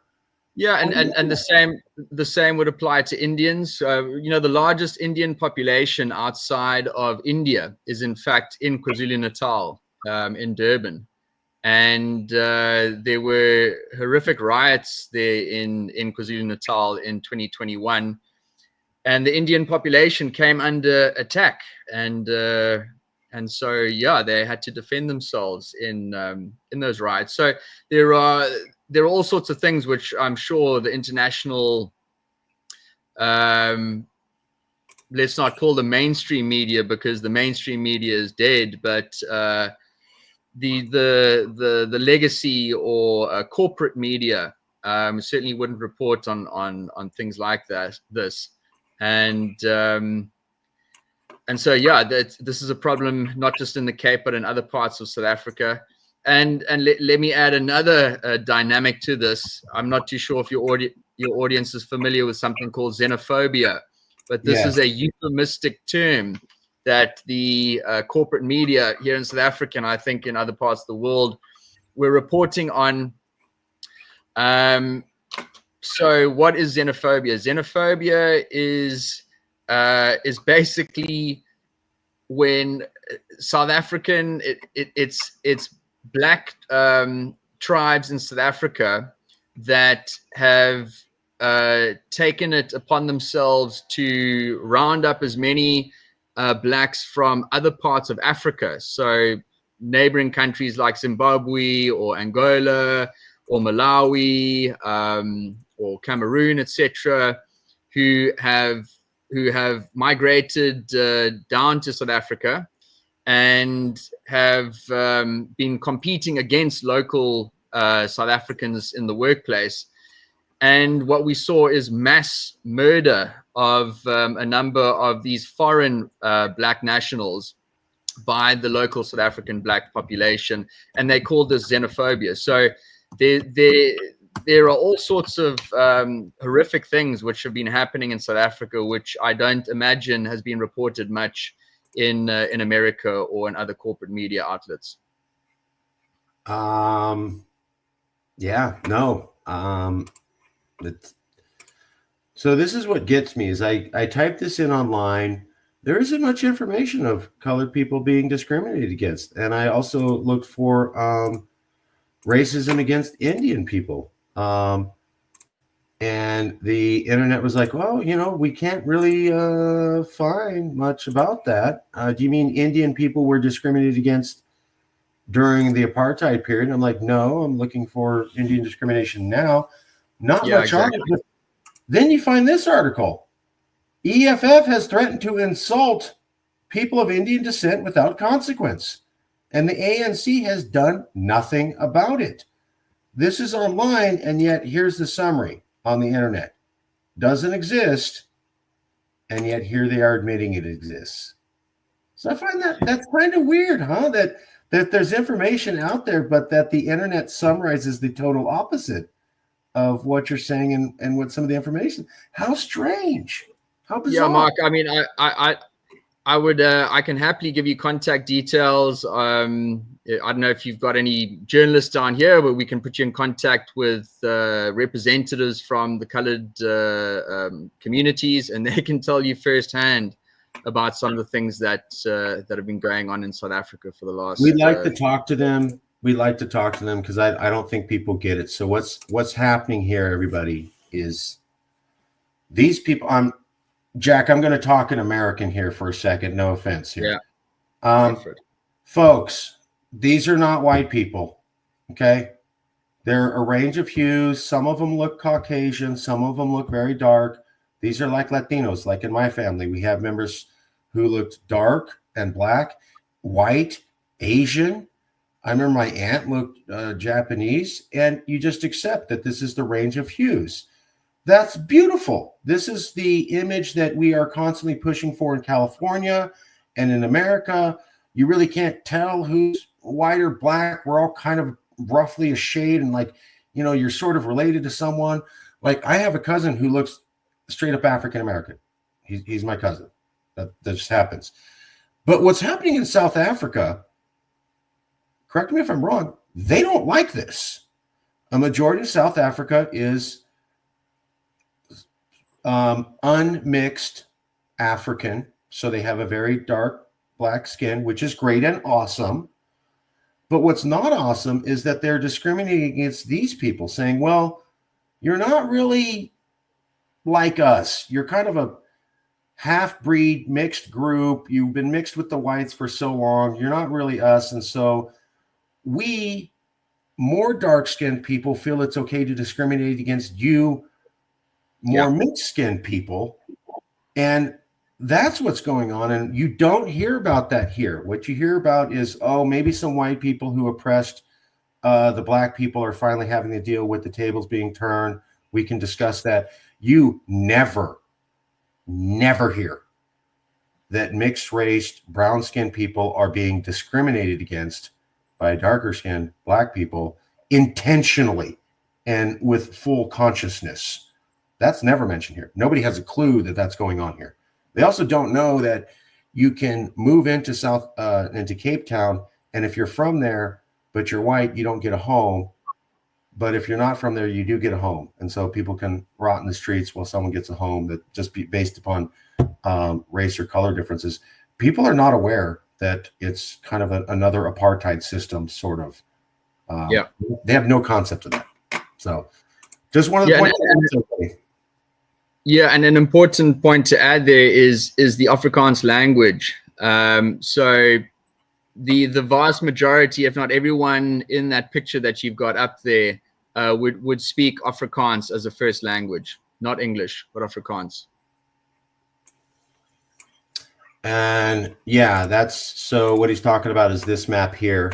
Yeah, and the same would apply to Indians. The largest Indian population outside of India is in fact in KwaZulu-Natal, in Durban. And there were horrific riots there in KwaZulu-Natal in 2021. And the Indian population came under attack, and so they had to defend themselves in those riots. So there are all sorts of things which I'm sure the international, let's not call the mainstream media, because the mainstream media is dead, but the legacy or corporate media certainly wouldn't report on things like this. And so this is a problem not just in the Cape but in other parts of South Africa. And let me add another dynamic to this. I'm not too sure if your audience is familiar with something called xenophobia, but this is a euphemistic term that the corporate media here in South Africa, and I think in other parts of the world, we're reporting on. So what is xenophobia? Xenophobia is basically when South African, it's Black tribes in South Africa that have taken it upon themselves to round up as many Blacks from other parts of Africa. So neighboring countries like Zimbabwe or Angola or Malawi or Cameroon, etc., who have migrated down to South Africa and have been competing against local South Africans in the workplace. And what we saw is mass murder of a number of these foreign Black nationals by the local South African Black population, and they called this xenophobia. So there are all sorts of horrific things which have been happening in South Africa, which I don't imagine has been reported much in America or in other corporate media outlets. Yeah, no. It's, so this is what gets me is I type this in online. There isn't much information of colored people being discriminated against. And I also looked for racism against Indian people. And the internet was like, well, we can't really find much about that. Do you mean Indian people were discriminated against during the apartheid period? And I'm like, no, I'm looking for Indian discrimination now. Not Yeah, much on exactly. it. But then you find this article. EFF has threatened to insult people of Indian descent without consequence. And the ANC has done nothing about it. This is online, and yet here's the summary on the internet. Doesn't exist, and yet here they are admitting it exists. So I find that's kind of weird, huh? That there's information out there, but that the internet summarizes the total opposite of what you're saying and what some of the information. How strange. How bizarre. Yeah, Mark. I mean, I would I can happily give you contact details. I don't know if you've got any journalists down here, but we can put you in contact with representatives from the colored communities, and they can tell you firsthand about some of the things that have been going on in South Africa for the last. We'd like to talk to them. We'd like to talk to them because I don't think people get it. So what's happening here, everybody, is these people. Jack, I'm going to talk in American here for a second. No offense here. Yeah. Folks, these are not white people. Okay. They're a range of hues. Some of them look Caucasian. Some of them look very dark. These are like Latinos. Like in my family, we have members who looked dark and black, white, Asian. I remember my aunt looked Japanese, and you just accept that this is the range of hues. That's beautiful. This is the image that we are constantly pushing for in California and in America. You really can't tell who's white or black. We're all kind of roughly a shade, and you're sort of related to someone. Like I have a cousin who looks straight up African American. He's my cousin. That just happens. But what's happening in South Africa, correct me if I'm wrong, they don't like this. A majority of South Africa is unmixed African. So they have a very dark black skin, which is great and awesome. But what's not awesome is that they're discriminating against these people, saying, well, you're not really like us. You're kind of a half-breed mixed group. You've been mixed with the whites for so long. You're not really us. And so we, more dark-skinned people, feel it's okay to discriminate against you, more mixed-skinned people. And that's what's going on. And you don't hear about that here. What you hear about is, maybe some white people who oppressed the black people are finally having to deal with the tables being turned. We can discuss that. You never hear that mixed race, brown skinned people are being discriminated against by darker skinned black people intentionally and with full consciousness. That's never mentioned here. Nobody has a clue that that's going on here. They also don't know that you can move into into Cape Town, and if you're from there, but you're white, you don't get a home. But if you're not from there, you do get a home. And so people can rot in the streets while someone gets a home that just be based upon race or color differences. People are not aware that it's kind of another apartheid system, sort of. They have no concept of that. So just one of the points. Yeah, and an important point to add there is the Afrikaans language. So the vast majority, if not everyone in that picture that you've got up there, would speak Afrikaans as a first language, not English, but Afrikaans. And that's so what he's talking about is this map here.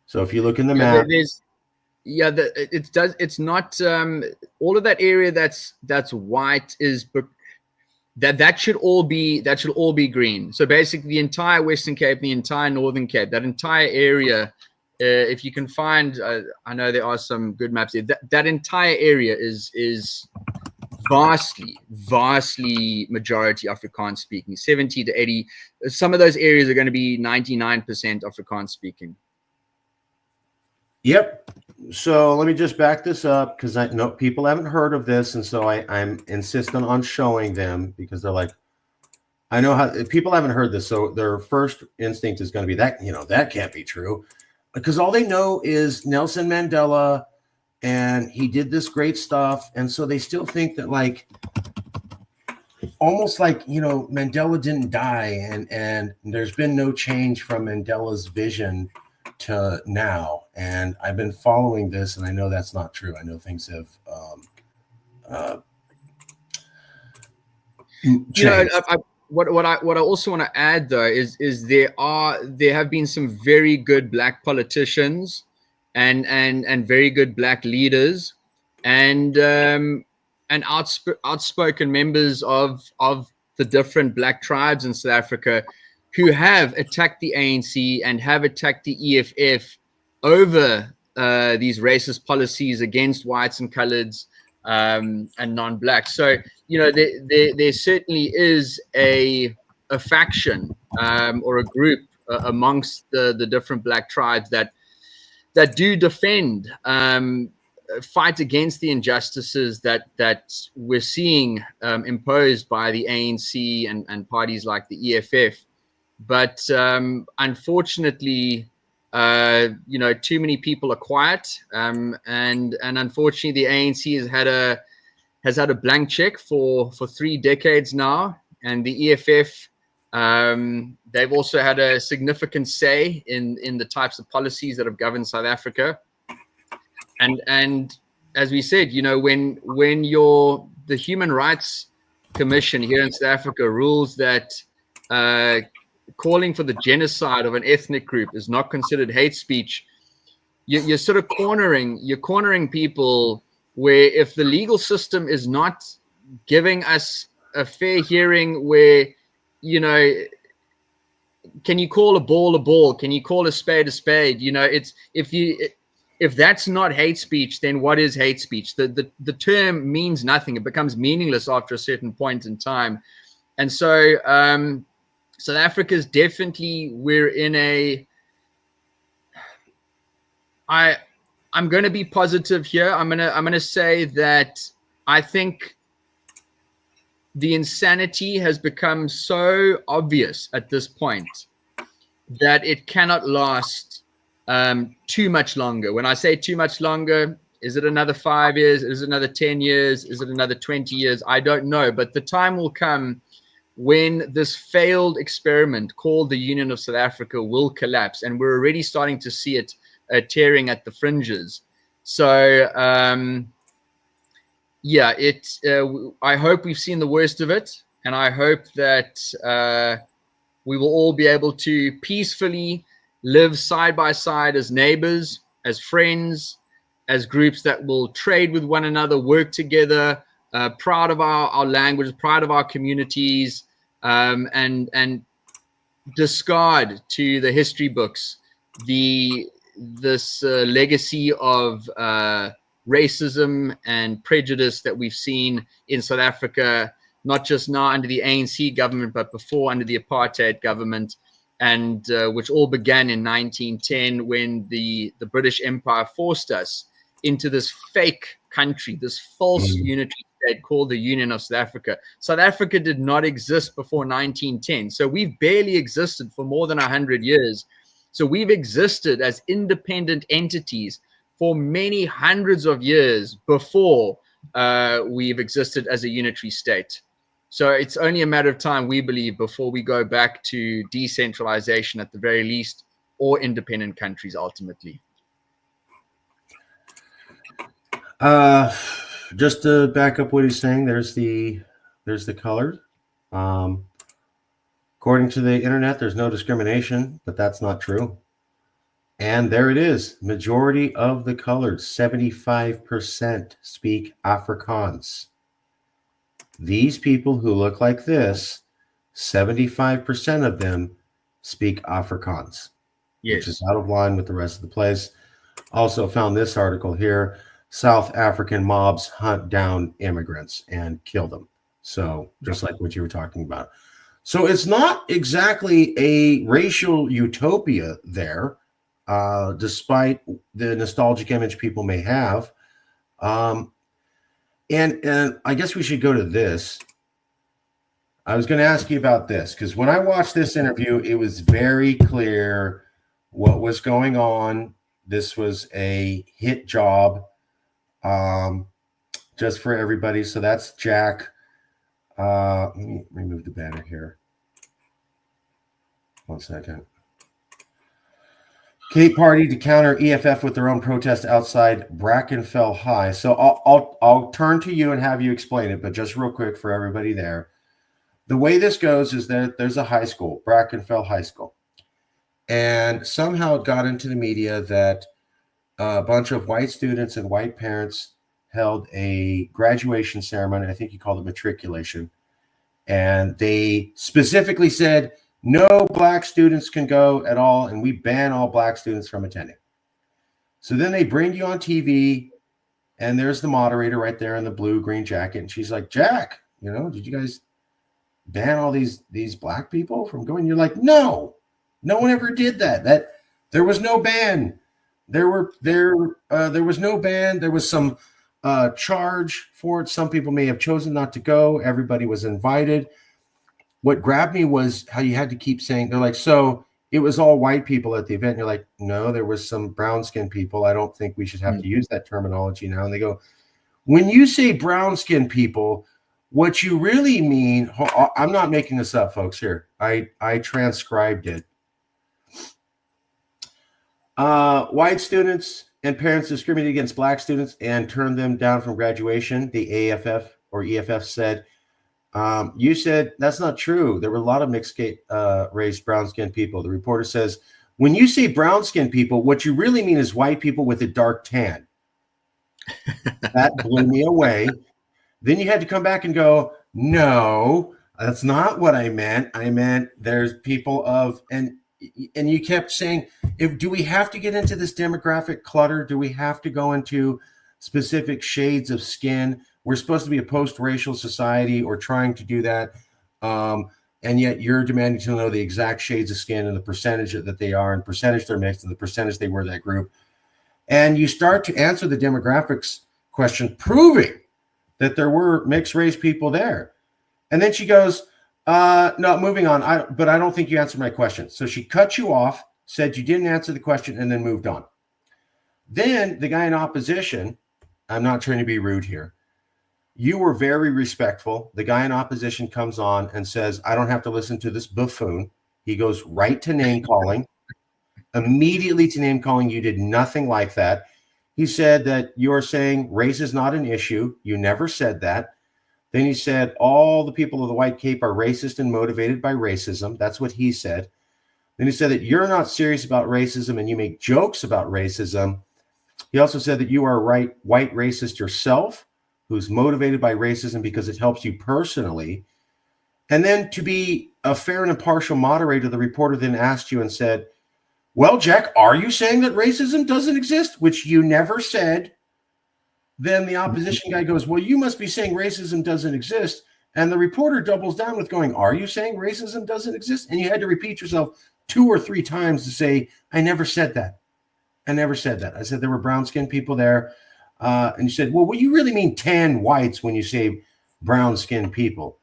So if you look in the map, it's not all of that area that's white is that should all be green. So basically the entire Western Cape, the entire Northern Cape, that entire area, if you can find, I know there are some good maps there, that entire area is vastly majority Afrikaans speaking, 70 to 80. Some of those areas are going to be 99% Afrikaans speaking. Yep. So let me just back this up because I know people haven't heard of this, and so I'm insistent on showing them because they're like, I know how people haven't heard this, so their first instinct is going to be that, that can't be true, because all they know is Nelson Mandela and he did this great stuff, and so they still think that, like, almost like, Mandela didn't die, and there's been no change from Mandela's vision to now. And I've been following this, and I know that's not true. I know things have changed. What I also want to add though is there have been some very good black politicians and very good black leaders and outspoken members of the different black tribes in South Africa who have attacked the ANC and have attacked the EFF over these racist policies against whites and coloreds and non-black. So, there certainly is a faction or a group amongst the different black tribes that do defend, fight against the injustices that we're seeing imposed by the ANC and parties like the EFF. But unfortunately, too many people are quiet, and unfortunately, the ANC has had a blank check for 3 decades now, and the EFF, they've also had a significant say in the types of policies that have governed South Africa. And as we said, when the Human Rights Commission here in South Africa rules that calling for the genocide of an ethnic group is not considered hate speech, you're sort of cornering people, where if the legal system is not giving us a fair hearing, where, can you call a ball a ball? Can you call a spade a spade? It's if that's not hate speech, then what is hate speech? The term means nothing. It becomes meaningless after a certain point in time. And so South Africa is definitely, we're in a, I'm going to be positive here. I'm going to say that I think the insanity has become so obvious at this point that it cannot last too much longer. When I say too much longer, is it another 5 years? Is it another 10 years? Is it another 20 years? I don't know. But the time will come when this failed experiment called the Union of South Africa will collapse. And we're already starting to see it tearing at the fringes. So, I hope we've seen the worst of it. And I hope that we will all be able to peacefully live side by side as neighbors, as friends, as groups that will trade with one another, work together, proud of our language, proud of our communities, and discard to the history books this legacy of racism and prejudice that we've seen in South Africa, not just now under the ANC government, but before under the apartheid government, and which all began in 1910 when the British Empire forced us into this fake country, this false unitary state called the Union of South Africa. South Africa did not exist before 1910. So we've barely existed for more than 100 years. So we've existed as independent entities for many hundreds of years before we've existed as a unitary state. So it's only a matter of time, we believe, before we go back to decentralization at the very least, or independent countries ultimately. Just to back up what he's saying, there's the colored. According to the internet, there's no discrimination, but that's not true. And there it is. Majority of the colored, 75%, speak Afrikaans. These people who look like this, 75% of them speak Afrikaans, yes, which is out of line with the rest of the place. Also found this article here. South African mobs hunt down immigrants and kill them. So just like what you were talking about. So it's not exactly a racial utopia there. despite the nostalgic image people may have. And I guess we should go to this. I was going to ask you about this because when I watched this interview, it was very clear what was going on. This was a hit job, just for everybody. So that's Jack. Let me remove the banner here. 1 second. Cape Party to counter EFF with their own protest outside Brackenfell High. So I'll turn to you and have you explain it, but just real quick for everybody there. The way this goes is that there's a high school, Brackenfell High School, and somehow it got into the media that a bunch of white students and white parents held a graduation ceremony. I think you called it matriculation. And they specifically said, no black students can go at all, and we ban all black students from attending. So then they bring you on TV, and there's the moderator right there in the blue-green jacket, and she's like, Jack, did you guys ban all these black people from going? You're like, no one ever did that. There was no ban. There was no ban. There was some charge for it. Some people may have chosen not to go. Everybody was invited. What grabbed me was how you had to keep saying, they're like, so it was all white people at the event. And you're like, no, there was some brown-skinned people. I don't think we should have to use that terminology now. And they go, when you say brown-skinned people, what you really mean, I'm not making this up, folks, here. I transcribed it. White students and parents discriminated against black students and turned them down from graduation. The AFF or EFF said, you said that's not true. There were a lot of mixed race brown-skinned people. The reporter says, when you say brown-skinned people, what you really mean is white people with a dark tan. That blew me away. Then you had to come back and go, no, that's not what I meant. I meant there's people of, and you kept saying, do we have to get into this demographic clutter? Do we have to go into specific shades of skin? We're supposed to be a post-racial society or trying to do that. And yet you're demanding to know the exact shades of skin and the percentage that they are and percentage they're mixed and the percentage they were that group. And you start to answer the demographics question, proving that there were mixed race people there. And then she goes, no, moving on. But I don't think you answered my question. So she cut you off, said you didn't answer the question, and then moved on. Then the guy in opposition, I'm not trying to be rude here. You were very respectful. The guy in opposition comes on and says, I don't have to listen to this buffoon. He goes right to name calling, immediately to name calling. You did nothing like that. He said that you're saying race is not an issue. You never said that. Then he said all the people of the White Cape are racist and motivated by racism. That's what he said. Then he said that you're not serious about racism and you make jokes about racism. He also said that you are a white racist yourself who's motivated by racism because it helps you personally. And then to be a fair and impartial moderator, the reporter then asked you and said, well, Jack, are you saying that racism doesn't exist? Which you never said. Then the opposition guy goes, well, you must be saying racism doesn't exist. And the reporter doubles down with going, are you saying racism doesn't exist? And you had to repeat yourself 2 or 3 times to say, I never said that. I never said that. I said there were brown-skinned people there. And you said, well, you really mean tan whites when you say brown-skinned people.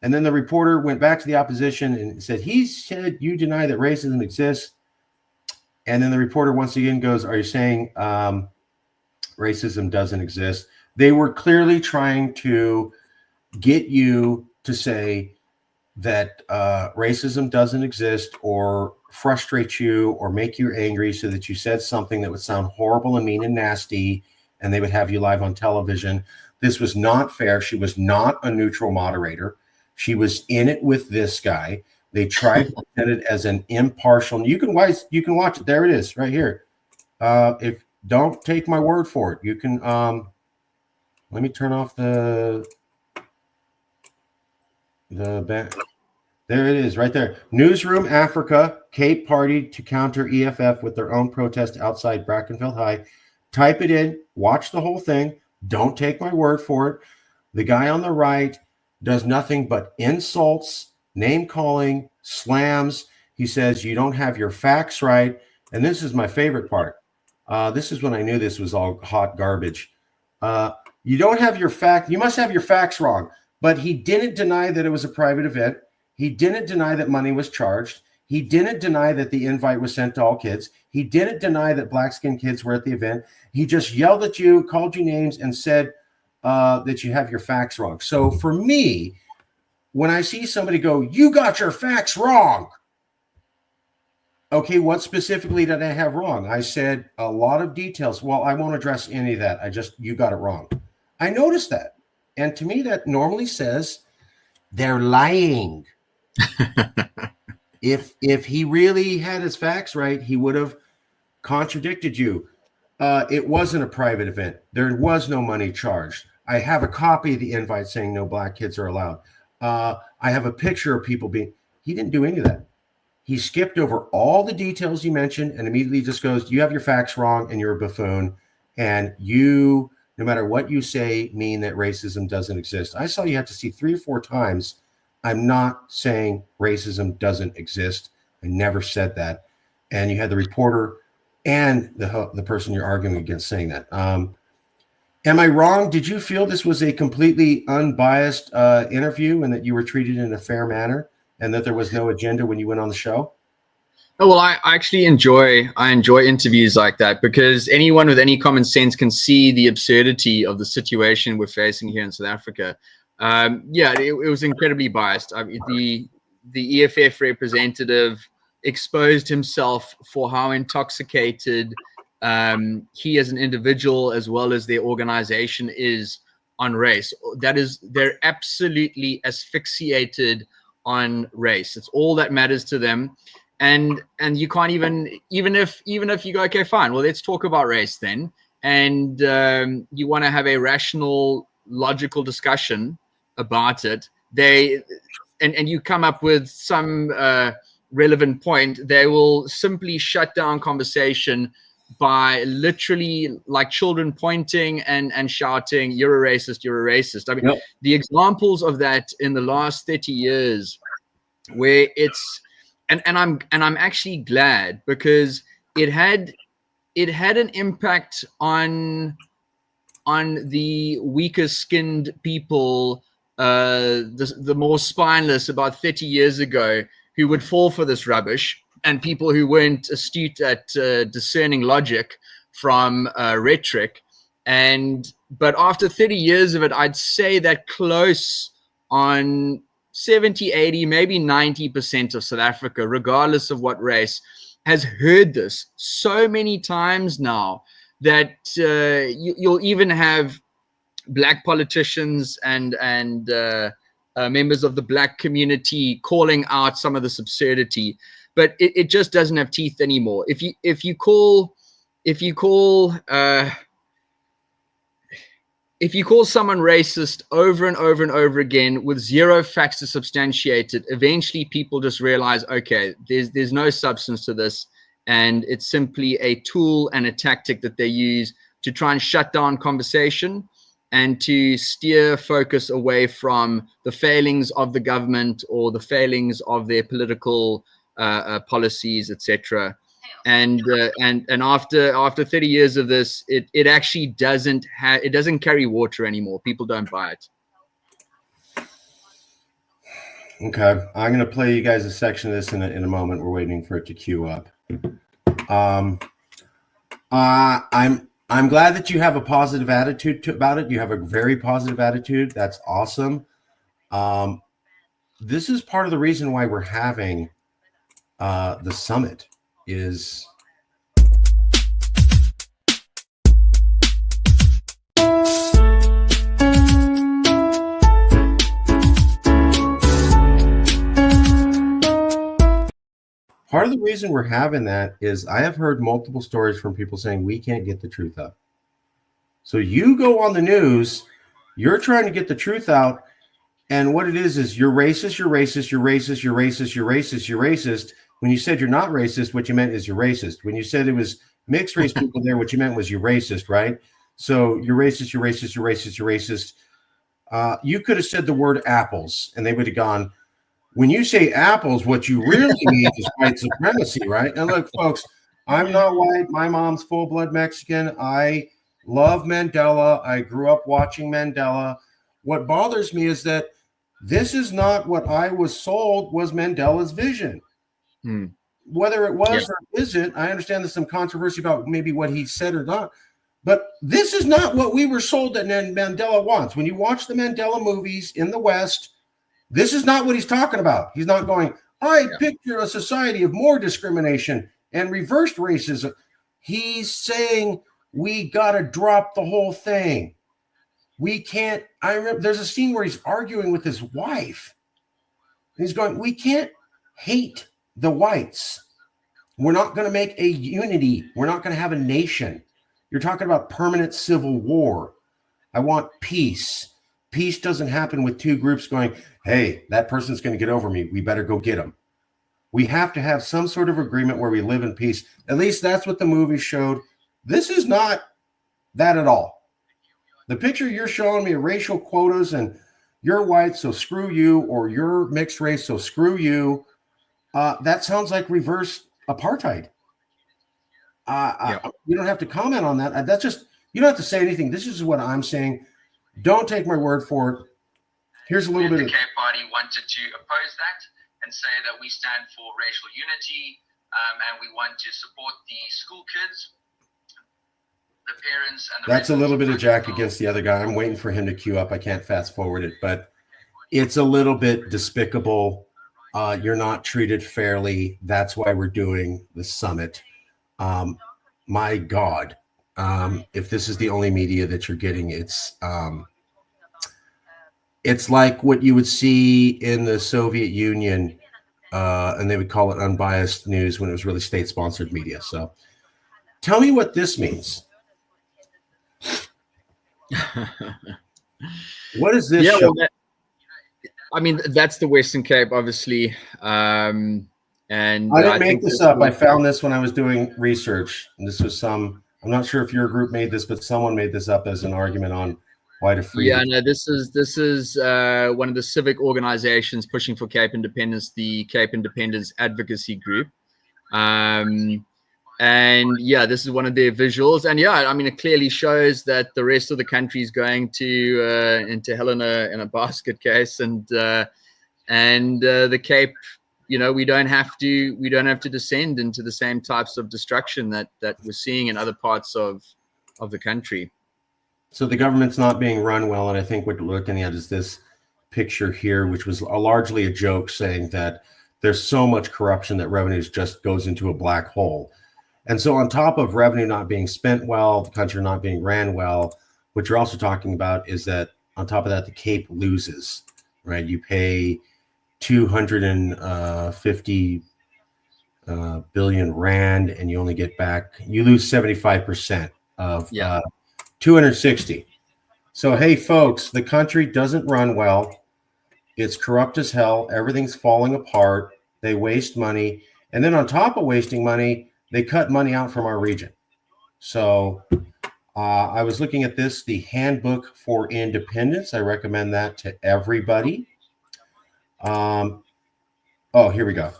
And then the reporter went back to the opposition and said, he said you deny that racism exists. And then the reporter once again goes, are you saying racism doesn't exist? They were clearly trying to get you to say that racism doesn't exist or frustrate you or make you angry so that you said something that would sound horrible and mean and nasty, and they would have you live on television. This was not fair. She was not a neutral moderator. She was in it with this guy. They tried to present it as an impartial. You can watch it. There it is, right here. If don't take my word for it, you can. Let me turn off the back. There it is, right there. Newsroom Africa, Cape Party to counter EFF with their own protest outside Brackenfell High. Type it in. Watch the whole thing. Don't take my word for it. The guy on the right does nothing but insults, name calling, slams. He says you don't have your facts right. and this is my favorite part. This is when I knew this was all hot garbage. You don't have your fact. You must have your facts wrong. But he didn't deny that it was a private event. He didn't deny that money was charged. He didn't deny that the invite was sent to all kids. He didn't deny that black-skinned kids were at the event. He just yelled at you, called you names, and said that you have your facts wrong. So for me, when I see somebody go, "You got your facts wrong," okay, what specifically did I have wrong? I said a lot of details. Well, I won't address any of that. You got it wrong. I noticed that. And to me, that normally says they're lying. If he really had his facts right, he would have contradicted you. It wasn't a private event. There was no money charged. I have a copy of the invite saying no black kids are allowed. I have a picture of people being. He didn't do any of that. He skipped over all the details you mentioned and immediately just goes, "You have your facts wrong and you're a buffoon. And you, no matter what you say, mean that racism doesn't exist." I saw you have to see 3 or 4 times. I'm not saying racism doesn't exist. I never said that. And you had the reporter and the person you're arguing against saying that. Am I wrong? Did you feel this was a completely unbiased interview and that you were treated in a fair manner and that there was no agenda when you went on the show? Oh, well, I actually enjoy interviews like that because anyone with any common sense can see the absurdity of the situation we're facing here in South Africa. It was incredibly biased. The EFF representative exposed himself for how intoxicated he as an individual as well as their organization is on race. They're absolutely asphyxiated on race. It's all that matters to them. And you can't even if you go, okay, fine, well, let's talk about race then. And you want to have a rational, logical discussion about it. And you come up with some relevant point, they will simply shut down conversation by literally like children pointing and shouting, "You're a racist, you're a racist." I mean, Yep. The examples of that in the last 30 years where it's and I'm actually glad because it had an impact on the weaker skinned people, the more spineless about 30 years ago who would fall for this rubbish, and people who weren't astute at discerning logic from rhetoric. But after 30 years of it, I'd say that close on 70, 80, maybe 90% of South Africa, regardless of what race, has heard this so many times now that you'll even have black politicians and members of the black community calling out some of this absurdity, but it just doesn't have teeth anymore. If you call someone racist over and over and over again with zero facts to substantiate it, eventually people just realize, okay, there's no substance to this, and it's simply a tool and a tactic that they use to try and shut down conversation and to steer focus away from the failings of the government or the failings of their political policies, etc. And after 30 years of this, it actually doesn't carry water anymore. People don't buy it. Okay, I'm going to play you guys a section of this in a moment. We're waiting for it to queue up. I'm glad that you have a positive attitude about it. You have a very positive attitude. That's awesome. This is part of the reason why we're having the summit is part of the reason we're having that is I have heard multiple stories from people saying we can't get the truth out. So you go on the news, you're trying to get the truth out, and what it is you're racist, you're racist, you're racist, you're racist, you're racist, you're racist. When you said you're not racist, what you meant is you're racist. When you said it was mixed race people there, what you meant was you're racist, right? So you're racist, you're racist, you're racist, you're racist. You could have said the word apples, and they would have gone, when you say apples, what you really mean is white supremacy, right? And look, folks, I'm not white. My mom's full-blood Mexican. I love Mandela. I grew up watching Mandela. What bothers me is that this is not what I was sold was Mandela's vision. Whether it was or isn't, I understand there's some controversy about maybe what he said or not, but this is not what we were sold that Mandela wants. When you watch the Mandela movies in the West, this is not what he's talking about. He's not going, I picture a society of more discrimination and reversed racism. He's saying we got to drop the whole thing. We can't. I remember there's a scene where he's arguing with his wife. He's going, we can't hate the whites. We're not going to make a unity. We're not going to have a nation. You're talking about permanent civil war. I want peace. Peace doesn't happen with two groups going, hey, that person's going to get over me. We better go get them. We have to have some sort of agreement where we live in peace. At least that's what the movie showed. This is not that at all. The picture you're showing me of racial quotas and you're white, so screw you, or you're mixed race, so screw you. That sounds like reverse apartheid. You don't have to comment on that. That's just, you don't have to say anything. This is what I'm saying. Don't take my word for it. Here's a little bit of... The Cape Party wanted to oppose that and say that we stand for racial unity and we want to support the school kids, the parents, and the... That's a little bit of Jack against the other guy. I'm waiting for him to queue up. I can't fast forward it, but it's a little bit despicable. You're not treated fairly. That's why we're doing the summit. My God, if this is the only media that you're getting, it's like what you would see in the Soviet Union, and they would call it unbiased news when it was really state-sponsored media. So tell me what this means. What is this show? Well, I mean, that's the Western Cape, obviously. And I didn't make this up. I found this when I was doing research. And this was I'm not sure if your group made this, but someone made this up as an argument on why to free. Yeah, no, this is one of the civic organizations pushing for Cape independence, the Cape Independence Advocacy Group. And yeah, this is one of their visuals. And yeah, I mean, it clearly shows that the rest of the country is going to into hell in a basket case, and the Cape, you know, we don't have to descend into the same types of destruction that we're seeing in other parts of the country. So the government's not being run well, and I think what we're looking at is this picture here, which was largely a joke, saying that there's so much corruption that revenues just goes into a black hole. And so on top of revenue not being spent well, the country not being ran well, what you're also talking about is that on top of that, the Cape loses, right? You pay 250 billion rand and you only get back, you lose 75% of 260. So, hey, folks, the country doesn't run well. It's corrupt as hell. Everything's falling apart. They waste money. And then on top of wasting money, they cut money out from our region. So I was looking at this, the Handbook for Independence. I recommend that to everybody. Oh, here we go.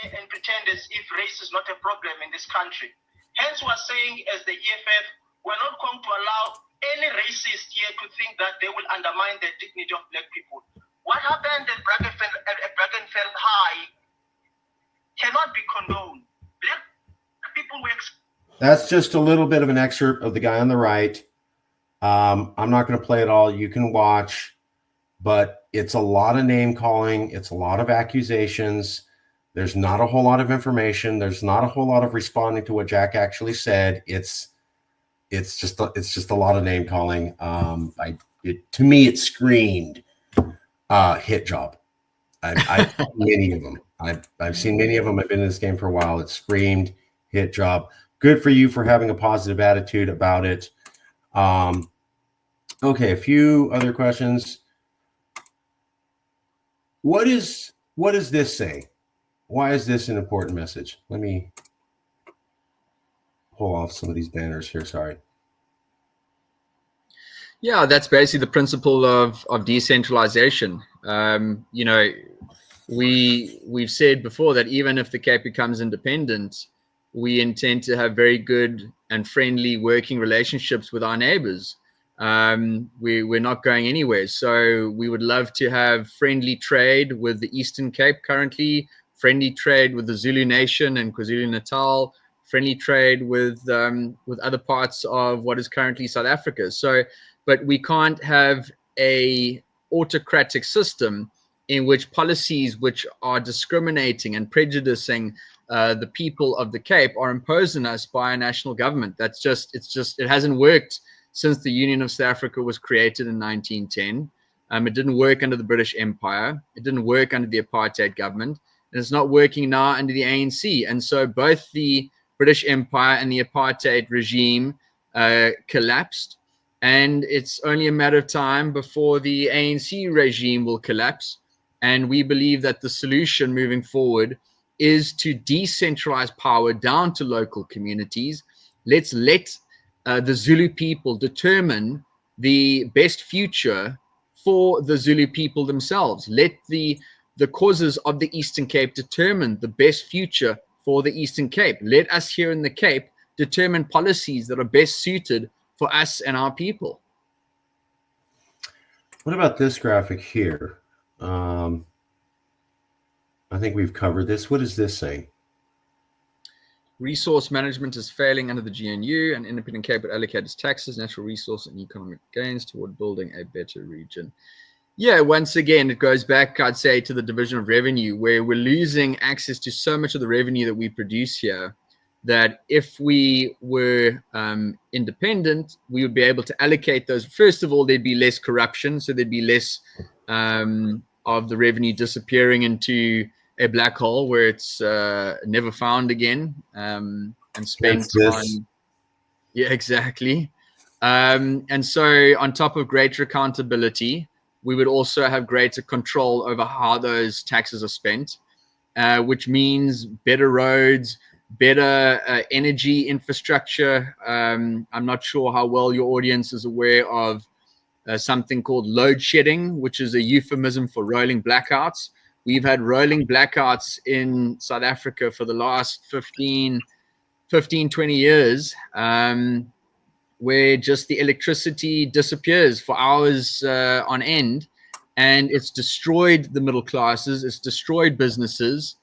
And pretend as if race is not a problem in this country. Hence, we're saying as the EFF, we're not going to allow any racist here to think that they will undermine the dignity of black people. What happened at Brackenfell High cannot be condoned. Black people were... That's just a little bit of an excerpt of the guy on the right. I'm not going to play it all. You can watch, but it's a lot of name calling. It's a lot of accusations. There's not a whole lot of information. There's not a whole lot of responding to what Jack actually said. It's just a lot of name calling. To me, it screamed hit job. I've seen many of them. I've seen many of them. I've been in this game for a while. It screamed hit job. Good for you for having a positive attitude about it. Okay, a few other questions. What does this say? Why is this an important message? Let me pull off some of these banners here. Sorry. Yeah, that's basically the principle of decentralization. You know, we've said before that even if the Cape becomes independent, we intend to have very good and friendly working relationships with our neighbors. We're not going anywhere. So we would love to have friendly trade with the Eastern Cape currently, friendly trade with the Zulu Nation and KwaZulu-Natal, friendly trade with other parts of what is currently South Africa. So, but we can't have a autocratic system in which policies which are discriminating and prejudicing the people of the Cape are imposed on us by a national government. It hasn't worked since the Union of South Africa was created in 1910. It didn't work under the British Empire. It didn't work under the apartheid government. And it's not working now under the ANC. And so both the British Empire and the apartheid regime collapsed. And it's only a matter of time before the ANC regime will collapse. And we believe that the solution moving forward is to decentralize power down to local communities. Let's let the Zulu people determine the best future for the Zulu people themselves. Let the causes of the Eastern Cape determine the best future for the Eastern Cape. Let us here in the Cape determine policies that are best suited for us and our people. What about this graphic here? I think we've covered this. What is this saying? Resource management is failing under the GNU, and Independent Cape would allocate its taxes, natural resource, and economic gains toward building a better region. Yeah, once again, it goes back, I'd say, to the division of revenue, where we're losing access to so much of the revenue that we produce here, that if we were independent, we would be able to allocate those. First of all, there'd be less corruption, so there'd be less of the revenue disappearing into a black hole where it's never found again and spent on. Yeah, exactly. And so on top of greater accountability, we would also have greater control over how those taxes are spent, which means better roads, better energy infrastructure. I'm not sure how well your audience is aware of something called load shedding, which is a euphemism for rolling blackouts. We've had rolling blackouts in South Africa for the last 15, 20 years, where just the electricity disappears for hours on end, and it's destroyed the middle classes, it's destroyed businesses,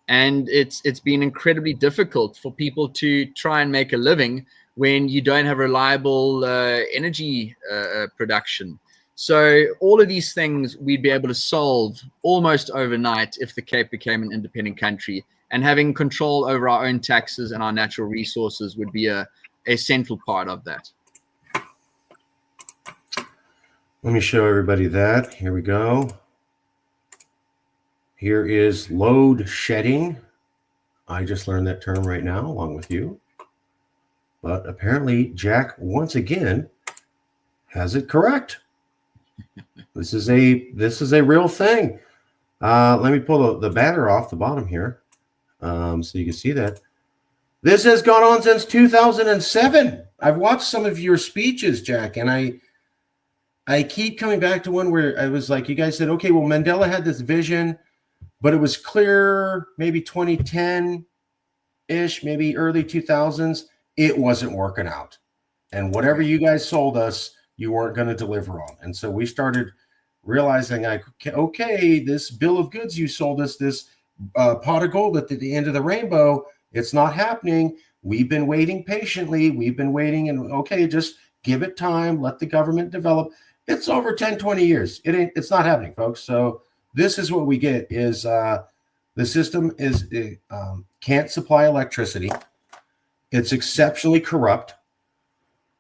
and it's been incredibly difficult for people to try and make a living when you don't have reliable energy production. So all of these things we'd be able to solve almost overnight if the Cape became an independent country, and having control over our own taxes and our natural resources would be a central part of that. Let me show everybody that. Here we go. Here is load shedding. I just learned that term right now along with you. But apparently Jack, once again, has it correct. This is a real thing. Let me pull the banner off the bottom here so you can see that. This has gone on since 2007. I've watched some of your speeches, Jack, and I keep coming back to one where I was like, you guys said, okay, well, Mandela had this vision, but it was clear maybe 2010-ish, maybe early 2000s, it wasn't working out. And whatever you guys sold us, you weren't going to deliver on. And so we started realizing, like, okay, this bill of goods you sold us, this pot of gold at the end of the rainbow, it's not happening. We've been waiting patiently. We've been waiting, and okay, just give it time. Let the government develop. It's over 10, 20 years. It's not happening, folks. So this is what we get is the system can't supply electricity. It's exceptionally corrupt.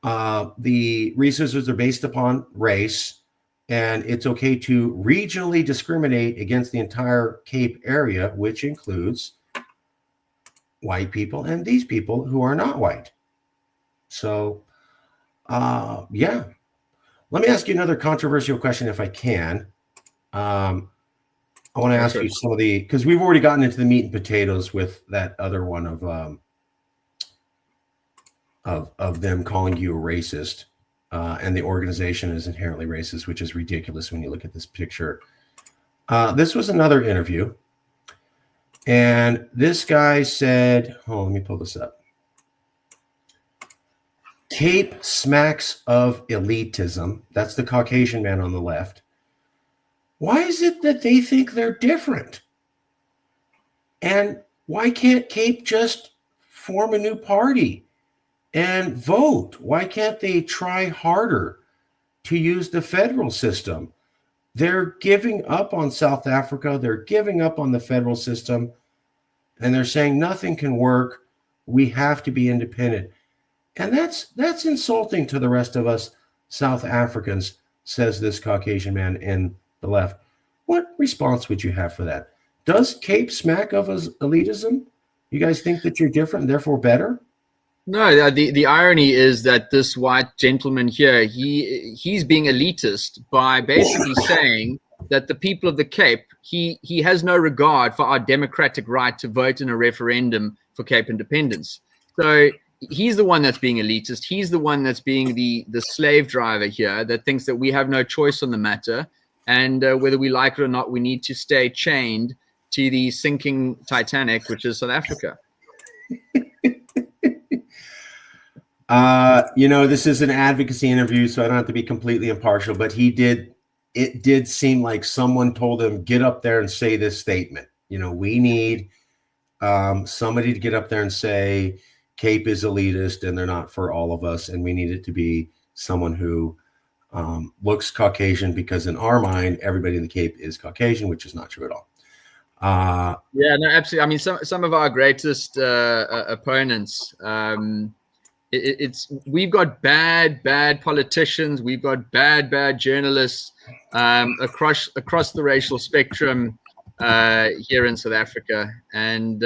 The resources are based upon race, and it's okay to regionally discriminate against the entire Cape area, which includes white people and these people who are not white. So, yeah. Let me ask you another controversial question if I can. I want to ask you some of the, because we've already gotten into the meat and potatoes with that other one of them calling you a racist, and the organization is inherently racist, which is ridiculous when you look at this picture. This was another interview, And this guy said, oh, let me pull this up. Cape smacks of elitism. That's the Caucasian man on the left. Why is it that they think they're different? And why can't Cape just form a new party and vote? Why can't they try harder to use the federal system? They're giving up on South Africa. They're giving up on the federal system. And they're saying nothing can work. We have to be independent. And that's insulting to the rest of us South Africans, says this Caucasian man in the left. What response would you have for that? Does Cape smack of elitism? You guys think that you're different and therefore better? No, the irony is that this white gentleman here, he's being elitist by basically saying that the people of the Cape, he has no regard for our democratic right to vote in a referendum for Cape independence. So he's the one that's being elitist. He's the one that's being the slave driver here that thinks that we have no choice on the matter. And whether we like it or not, we need to stay chained to the sinking Titanic, which is South Africa. This is an advocacy interview, so I don't have to be completely impartial, but it did seem like someone told him, get up there and say this statement. We need somebody to get up there and say Cape is elitist and they're not for all of us. And we need it to be someone who looks Caucasian, because in our mind, everybody in the Cape is Caucasian, which is not true at all. Yeah, no, absolutely. I mean, some of our greatest opponents, we've got bad politicians, we've got bad journalists across the racial spectrum here in South Africa, and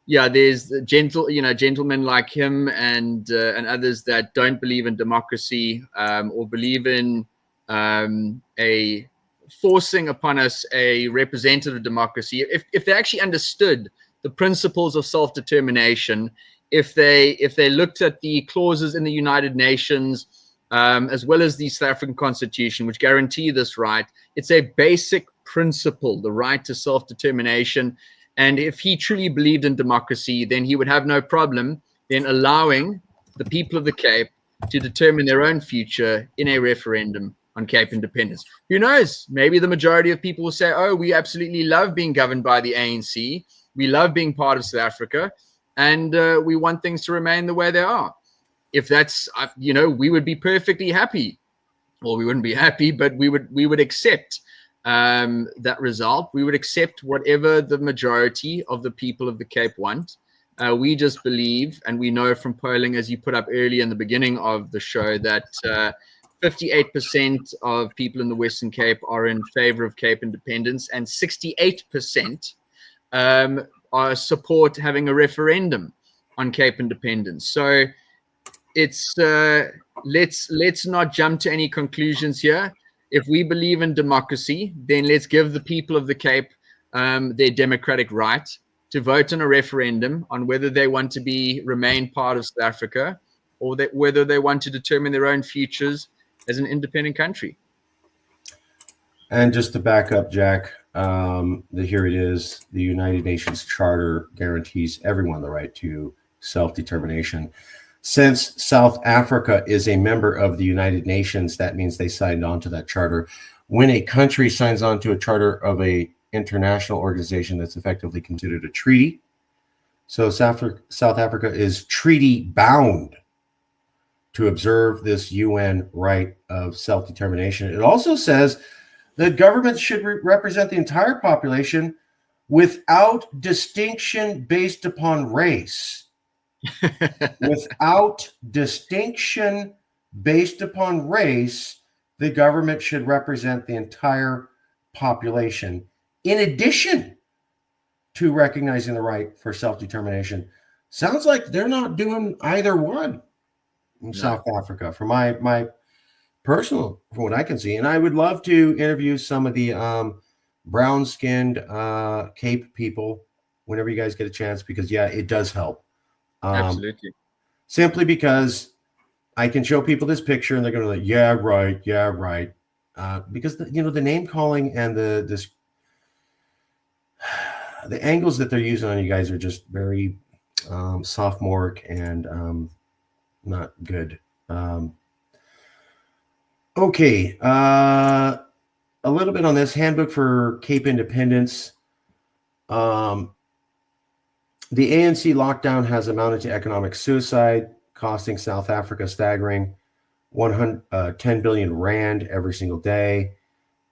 there's gentlemen like him and others that don't believe in democracy or believe in a forcing upon us a representative democracy. If they actually understood the principles of self-determination, if they looked at the clauses in the United Nations, as well as the South African Constitution, which guarantee this right, it's a basic principle, the right to self-determination. And if he truly believed in democracy, then he would have no problem in allowing the people of the Cape to determine their own future in a referendum on Cape independence. Who knows? Maybe the majority of people will say, oh, we absolutely love being governed by the ANC. We love being part of South Africa. And we want things to remain the way they are. If that's, we would be perfectly happy. Well, we wouldn't be happy, but we would accept that result. We would accept whatever the majority of the people of the Cape want. We just believe, and we know from polling, as you put up earlier in the beginning of the show, that 58% of people in the Western Cape are in favor of Cape independence, and 68% support having a referendum on Cape independence. So it's let's not jump to any conclusions here. If we believe in democracy, then let's give the people of the Cape their democratic right to vote in a referendum on whether they want to remain part of South Africa, or whether they want to determine their own futures as an independent country. And just to back up, Jack, here it is. The United Nations Charter guarantees everyone the right to self-determination. Since South Africa is a member of the United Nations, that means they signed on to that charter. When a country signs on to a charter of an international organization, that's effectively considered a treaty. So South Africa is treaty bound to observe this UN right of self-determination. It also says that governments should represent the entire population without distinction based upon race. Without distinction based upon race, the government should represent the entire population, in addition to recognizing the right for self-determination. Sounds like they're not doing either one in South Africa, from my personal, from what I can see. And I would love to interview some of the brown-skinned Cape people whenever you guys get a chance, because it does help. Absolutely. Simply because I can show people this picture and they're going to be like, yeah, right. Because the name calling and the angles that they're using on you guys are just very sophomoric and not good. Okay, a little bit on this handbook for Cape Independence. The ANC lockdown has amounted to economic suicide, costing South Africa a staggering 10 billion rand every single day,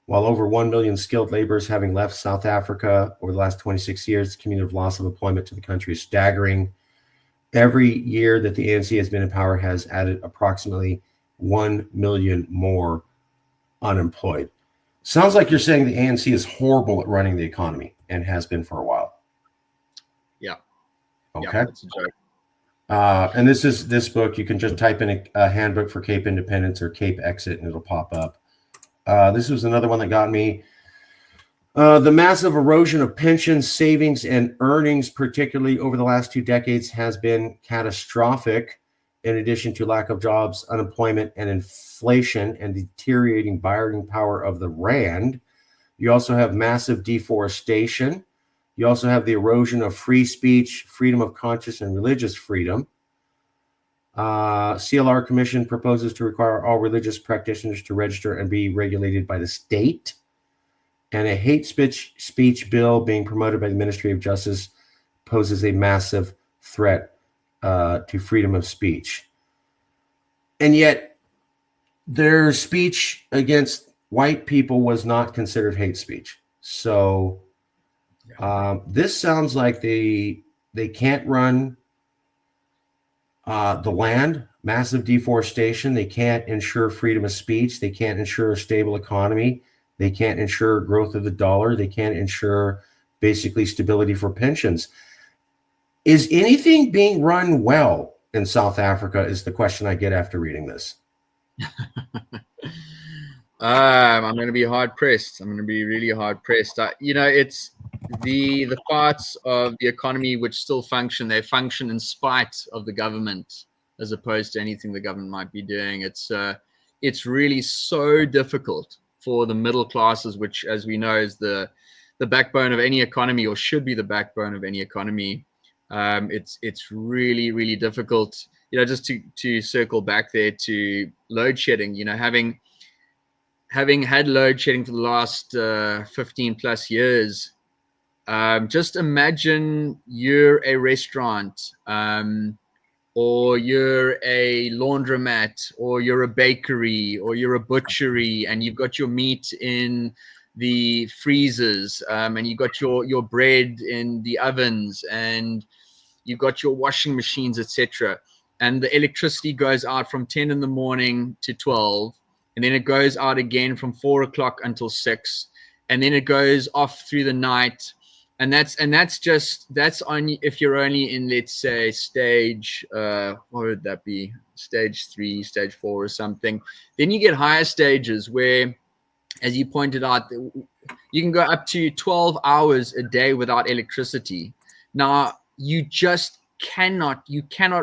while over 1 million skilled laborers having left South Africa over the last 26 years. The cumulative loss of employment to the country is staggering. Every year that the ANC has been in power has added approximately 1 million more unemployed. Sounds like you're saying the ANC is horrible at running the economy and has been for a while. Yeah. Okay. Yeah, that's a joke. And this book, you can just type in a handbook for Cape Independence or Cape Exit and it'll pop up. This was another one that got me. The massive erosion of pensions, savings, and earnings, particularly over the last 2 decades, has been catastrophic. In addition to lack of jobs, unemployment, and inflation, and deteriorating bargaining power of the rand, you also have massive deforestation. You also have the erosion of free speech, freedom of conscience, and religious freedom. CLR Commission proposes to require all religious practitioners to register and be regulated by the state. And a hate speech bill being promoted by the Ministry of Justice poses a massive threat to freedom of speech. And yet their speech against white people was not considered hate speech. So this sounds like they can't run the land, massive deforestation. They can't ensure freedom of speech. They can't ensure a stable economy. They can't ensure growth of the dollar. They can't ensure basically stability for pensions. Is anything being run well in South Africa is the question I get after reading this. I'm going to be hard pressed. I'm going to be really hard pressed. It's the parts of the economy which still function. They function in spite of the government, as opposed to anything the government might be doing. It's really so difficult for the middle classes, which, as we know, is the backbone of any economy, or should be the backbone of any economy. It's really, really difficult. Just to circle back there to load shedding. Having had load shedding for the last 15 plus years, just imagine you're a restaurant, or you're a laundromat, or you're a bakery, or you're a butchery, and you've got your meat in the freezers, and you've got your bread in the ovens, and you've got your washing machines, etc. And the electricity goes out from 10 in the morning to 12, and then it goes out again from 4 o'clock until 6, and then it goes off through the night. And that's on if you're only in, let's say, stage what would that be, stage 3, stage 4 or something. Then you get higher stages where, as you pointed out, you can go up to 12 hours a day without electricity. Now you cannot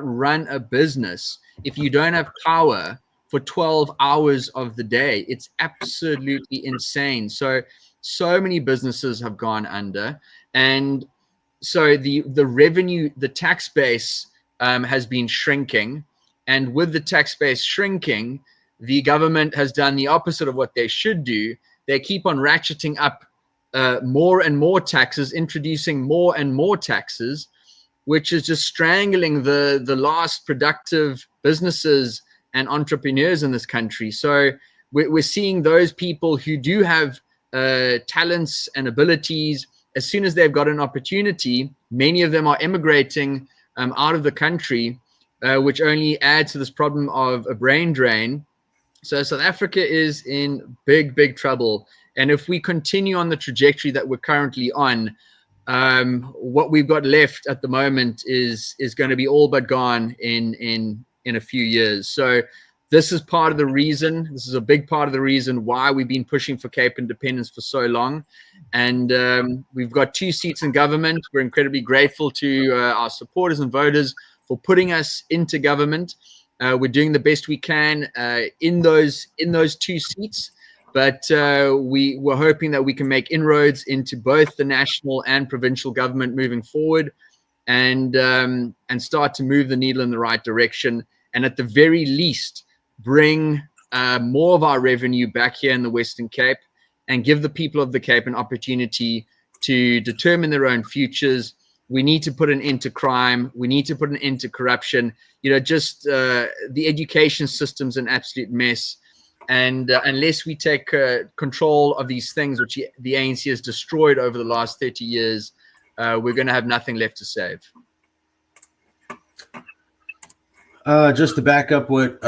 run a business if you don't have power for 12 hours of the day. It's absolutely insane. So many businesses have gone under. And so the revenue, the tax base has been shrinking. And with the tax base shrinking, the government has done the opposite of what they should do. They keep on ratcheting up more and more taxes, introducing more and more taxes, which is just strangling the last productive businesses and entrepreneurs in this country. So we're seeing those people who do have talents and abilities, as soon as they've got an opportunity, many of them are emigrating out of the country, which only adds to this problem of a brain drain. So South Africa is in big, big trouble. And if we continue on the trajectory that we're currently on, what we've got left at the moment is going to be all but gone in a few years. So this is part of the reason, this is a big part of the reason why we've been pushing for Cape Independence for so long. And we've got 2 seats in government. We're incredibly grateful to our supporters and voters for putting us into government. We're doing the best we can in those 2 seats. but we were hoping that we can make inroads into both the national and provincial government moving forward, and start to move the needle in the right direction, and at the very least bring more of our revenue back here in the Western Cape, and give the people of the Cape an opportunity to determine their own futures. We need to put an end to crime. We need to put an end to corruption. Just the education system's an absolute mess. And unless we take control of these things, which the ANC has destroyed over the last 30 years, we're going to have nothing left to save. Just to back up what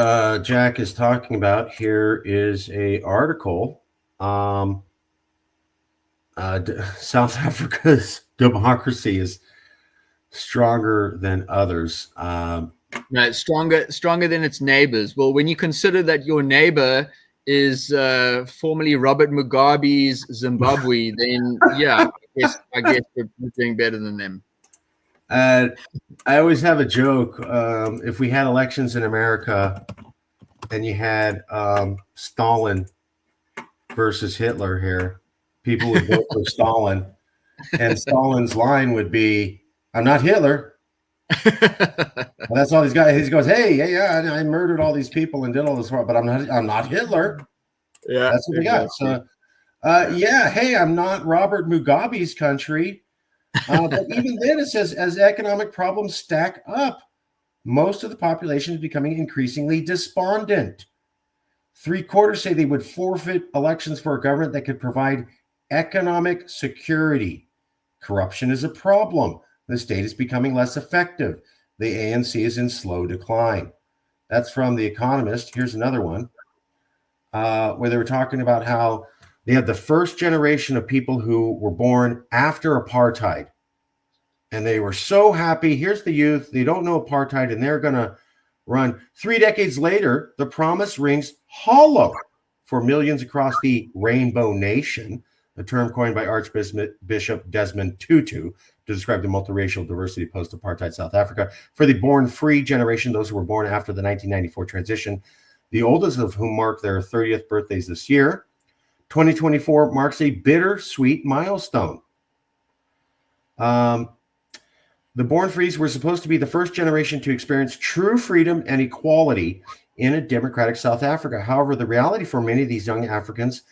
Jack is talking about, here is a article. South Africa's democracy is stronger than others. No, stronger than its neighbors. Well, when you consider that your neighbor is formerly Robert Mugabe's Zimbabwe, then yeah, I guess we're doing better than them. I always have a joke. If we had elections in America and you had Stalin versus Hitler here, people would vote for Stalin, and Stalin's line would be, "I'm not Hitler." Well, that's all he's got. He goes, "Hey, yeah, I murdered all these people and did all this, but I'm not Hitler." Yeah, that's what we got. So, yeah, hey, I'm not Robert Mugabe's country. But even then, it says, as economic problems stack up, most of the population is becoming increasingly despondent. 3/4 say they would forfeit elections for a government that could provide economic security. Corruption is a problem. The state is becoming less effective. The ANC is in slow decline. That's from The Economist. Here's another one where they were talking about how they had the first generation of people who were born after apartheid. And they were so happy. Here's the youth. They don't know apartheid, and they're going to run. 3 decades later, the promise rings hollow for millions across the Rainbow Nation, a term coined by Archbishop Desmond Tutu to describe the multiracial diversity post-apartheid South Africa. For the born-free generation, those who were born after the 1994 transition, the oldest of whom mark their 30th birthdays this year, 2024 marks a bittersweet milestone. The born-frees were supposed to be the first generation to experience true freedom and equality in a democratic South Africa. However, the reality for many of these young Africans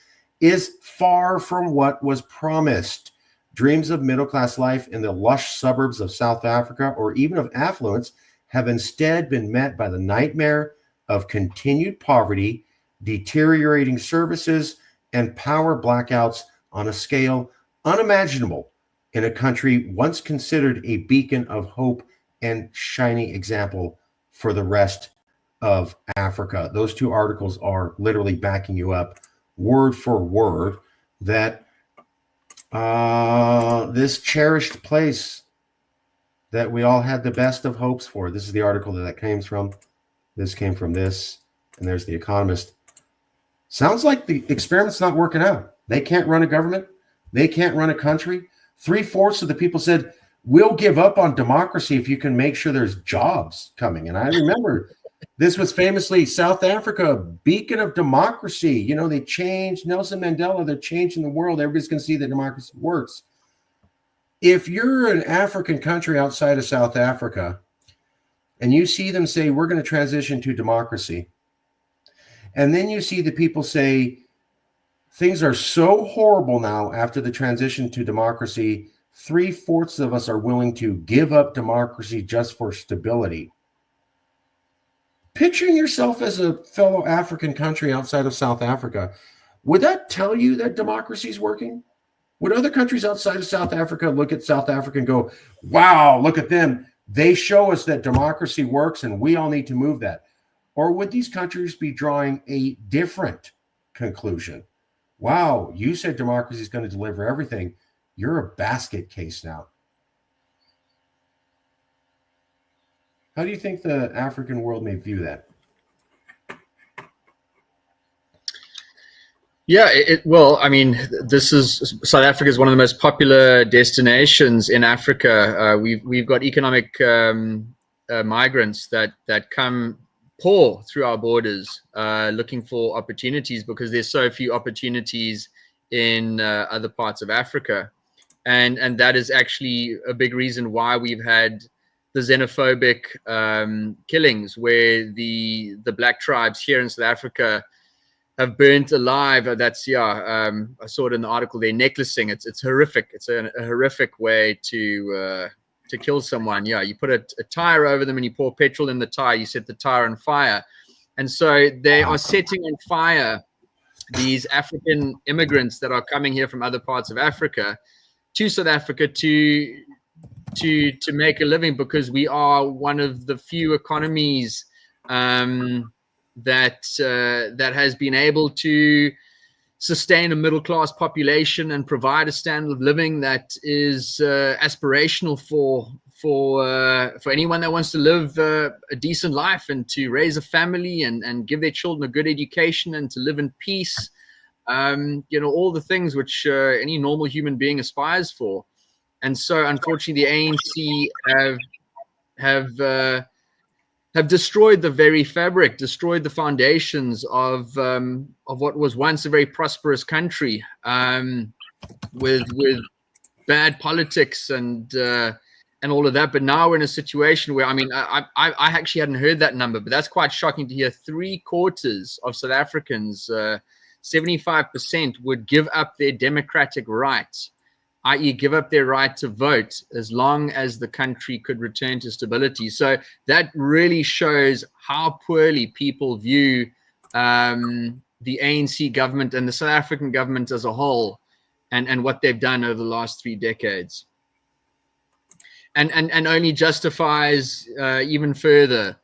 is far from what was promised. Dreams of middle-class life in the lush suburbs of South Africa, or even of affluence, have instead been met by the nightmare of continued poverty, deteriorating services, and power blackouts on a scale unimaginable in a country once considered a beacon of hope and shining example for the rest of Africa. Those two articles are literally backing you up word for word that this cherished place that we all had the best of hopes for. This is the article that came from. This came from this, and there's The Economist. Sounds like the experiment's not working out. They can't run a government. They can't run a country. 3/4 of the people said, we'll give up on democracy if you can make sure there's jobs coming. And I remember this was famously South Africa, beacon of democracy. You know, they changed Nelson Mandela. They're changing the world. Everybody's going to see that democracy works. If you're an African country outside of South Africa and you see them say, we're going to transition to democracy, and then you see the people say, things are so horrible now after the transition to democracy, 3/4 of us are willing to give up democracy just for stability. Picturing yourself as a fellow African country outside of South Africa, would that tell you that democracy is working? Would other countries outside of South Africa look at South Africa and go, wow, look at them. They show us that democracy works and we all need to move that. Or would these countries be drawing a different conclusion? Wow, you said democracy is going to deliver everything. You're a basket case now. How do you think the African world may view that? Yeah, well, I mean, South Africa is one of the most popular destinations in Africa. We've got economic migrants that come pour through our borders looking for opportunities, because there's so few opportunities in other parts of Africa. And that is actually a big reason why we've had the xenophobic killings, where the black tribes here in South Africa have burnt alive. That's I saw it in the article. They're necklacing. It's horrific. It's a horrific way to kill someone. Yeah, you put a tire over them and you pour petrol in the tire. You set the tire on fire, and so they are setting on fire these African immigrants that are coming here from other parts of Africa to South Africa to make a living, because we are one of the few economies that has been able to sustain a middle-class population and provide a standard of living that is aspirational for anyone that wants to live a decent life and to raise a family and give their children a good education and to live in peace. All the things which any normal human being aspires for. And so, unfortunately, the ANC have destroyed the very fabric, destroyed the foundations of what was once a very prosperous country, with bad politics and all of that. But now we're in a situation where, I actually hadn't heard that number, but that's quite shocking to hear. 3/4 of South Africans, 75%, would give up their democratic rights, i.e. give up their right to vote, as long as the country could return to stability. So that really shows how poorly people view the ANC government and the South African government as a whole, and what they've done over the last 3 decades. And only justifies even further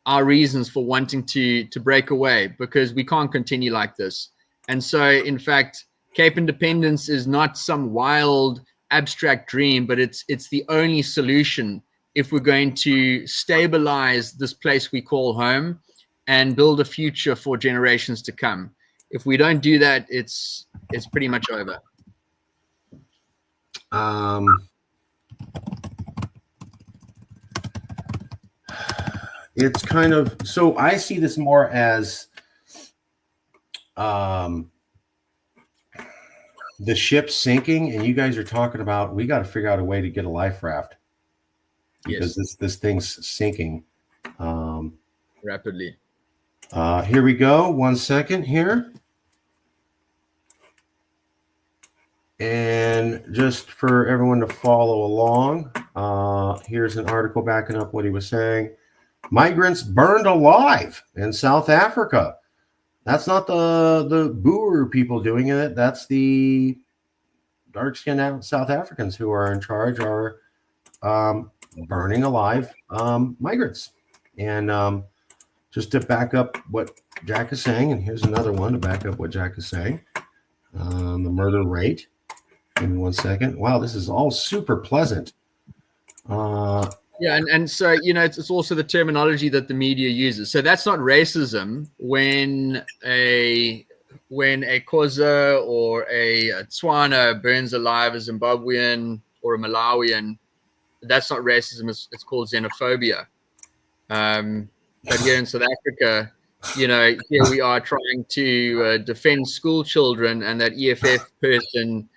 our reasons for wanting to break away, because we can't continue like this. And so, in fact, Cape Independence is not some wild abstract dream, but it's the only solution if we're going to stabilize this place we call home and build a future for generations to come. If we don't do that, it's pretty much over. It's kind of, so I see this more as the ship's sinking, and you guys are talking about, we got to figure out a way to get a life raft, because this thing's sinking rapidly. Here we go. 1 second here. And just for everyone to follow along, here's an article backing up what he was saying. Migrants burned alive in South Africa. That's not the Boer people doing it. That's the dark-skinned South Africans who are in charge, are burning alive migrants. And just to back up what Jack is saying, and here's another one to back up what Jack is saying, the murder rate. Give me 1 second. Wow, this is all super pleasant. Yeah, and so, it's also the terminology that the media uses. So that's not racism when a Xhosa or a Tswana burns alive a Zimbabwean or a Malawian. That's not racism. It's called xenophobia. But here in South Africa, here we are trying to defend school children, and that EFF person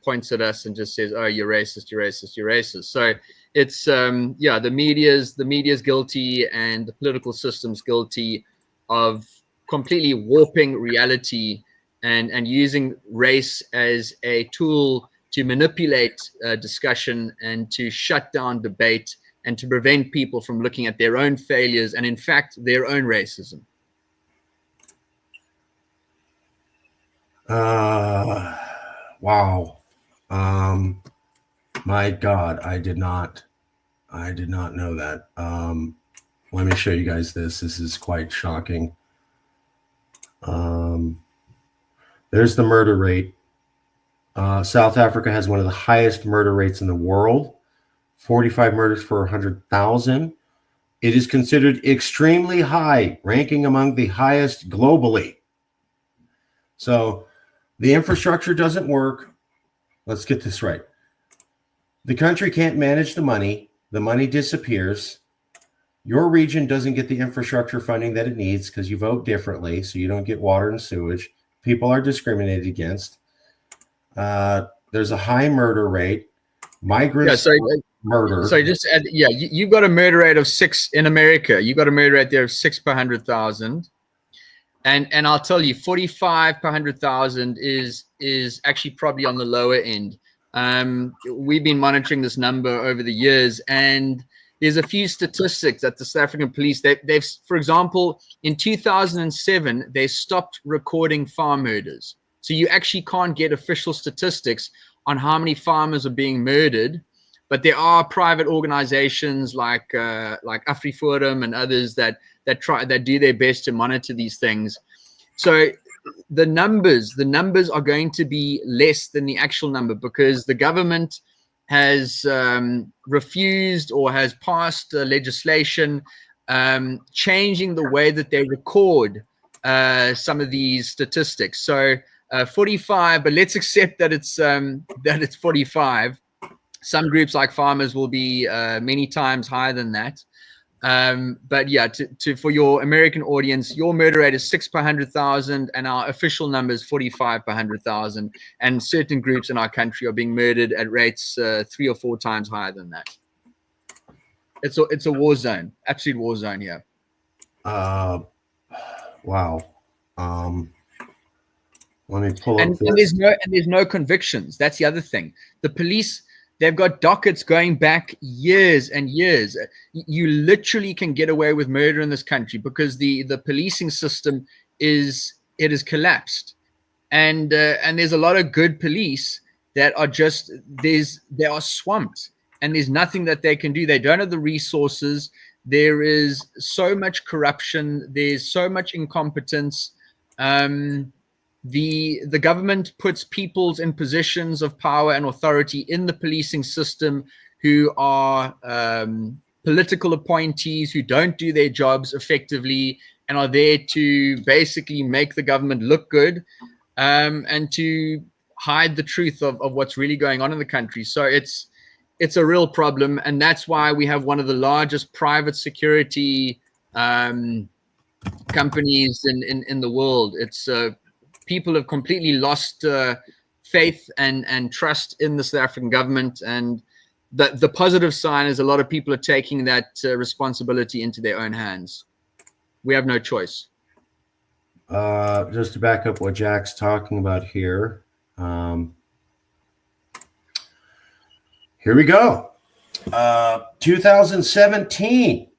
points at us and just says, "Oh, you're racist, you're racist, you're racist." So it's the media's guilty, and the political system's guilty of completely warping reality and using race as a tool to manipulate discussion and to shut down debate and to prevent people from looking at their own failures and, in fact, their own racism. Wow. My God, I did not know that. Let me show you guys this. This is quite shocking. There's the murder rate. South Africa has one of the highest murder rates in the world, 45 murders for 100,000. It is considered extremely high, ranking among the highest globally. So the infrastructure doesn't work. Let's get this right. The country can't manage the money. The money disappears. Your region doesn't get the infrastructure funding that it needs because you vote differently, so you don't get water and sewage. People are discriminated against. There's a high murder rate. Migrants murder. So just add, yeah, you've got a murder rate of 6 in America. You've got a murder rate there of 6 per 100,000. And I'll tell you, 45 per 100,000 is actually probably on the lower end. We've been monitoring this number over the years, and there's a few statistics that the South African police, they've, for example, in 2007, they stopped recording farm murders. So you actually can't get official statistics on how many farmers are being murdered, but there are private organizations like AfriForum and others that do their best to monitor these things. So the numbers are going to be less than the actual number because the government has refused or has passed legislation changing the way that they record some of these statistics. So 45, but let's accept that it's 45. Some groups like farmers will be many times higher than that. But yeah, for your American audience, your murder rate is 6 per 100,000, and our official number is 45 per 100,000. And certain groups in our country are being murdered at rates 3 or 4 times higher than that. It's a war zone, absolute war zone here. Wow. Let me pull up and this. there's no convictions. That's the other thing. The police, they've got dockets going back years and years. You literally can get away with murder in this country because the policing system has collapsed, and there's a lot of good police that are just they are swamped, and there's nothing that they can do. They don't have the resources. There is so much corruption. There's so much incompetence. The government puts peoples in positions of power and authority in the policing system who are political appointees who don't do their jobs effectively and are there to basically make the government look good and to hide the truth of what's really going on in the country. So it's a real problem, and that's why we have one of the largest private security companies in the world. It's people have completely lost faith and trust in the South African government, and the positive sign is a lot of people are taking that responsibility into their own hands. We have no choice. Just to back up what Jack's talking about here. Here we go. 2017,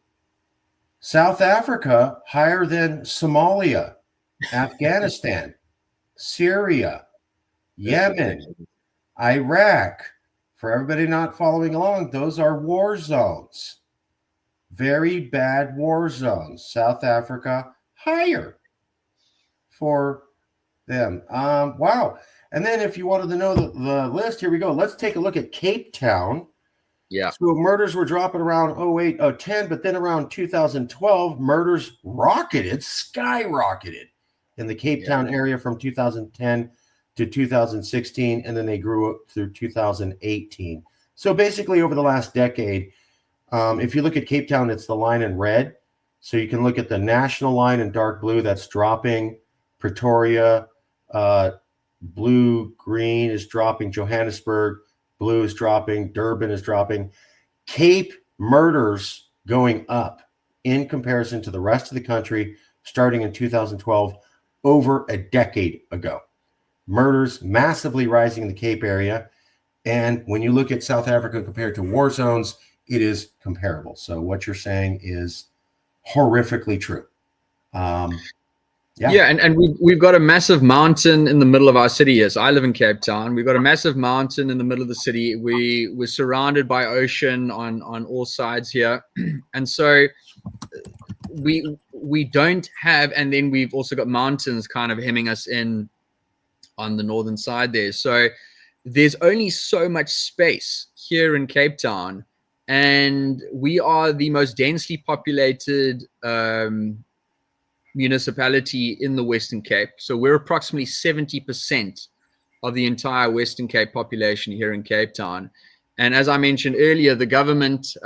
South Africa higher than Somalia, Afghanistan, Syria, Yemen, Iraq. For everybody not following along, those are war zones. Very bad war zones. South Africa higher for them. Wow. And then if you wanted to know the list, here we go. Let's take a look at Cape Town. Yeah. So murders were dropping around 08, 10, but then around 2012, murders skyrocketed in the Cape Town area from 2010 to 2016, and then they grew up through 2018. So basically over the last decade, if you look at Cape Town, it's the line in red. So you can look at the national line in dark blue, that's dropping. Pretoria, blue, green is dropping. Johannesburg, blue is dropping. Durban is dropping. Cape murders going up in comparison to the rest of the country starting in 2012, over a decade ago. Murders massively rising in the Cape area. And when you look at South Africa compared to war zones, it is comparable. So what you're saying is horrifically true. Yeah, and we've got a massive mountain in the middle of our city here. So I live in Cape Town. We've got a massive mountain in the middle of the city. We're surrounded by ocean on all sides here. And so we don't have, and then we've also got mountains kind of hemming us in on the northern side there. So there's only so much space here in Cape Town, and we are the most densely populated municipality in the Western Cape. So we're approximately 70% of the entire Western Cape population here in Cape Town. And as I mentioned earlier, the government,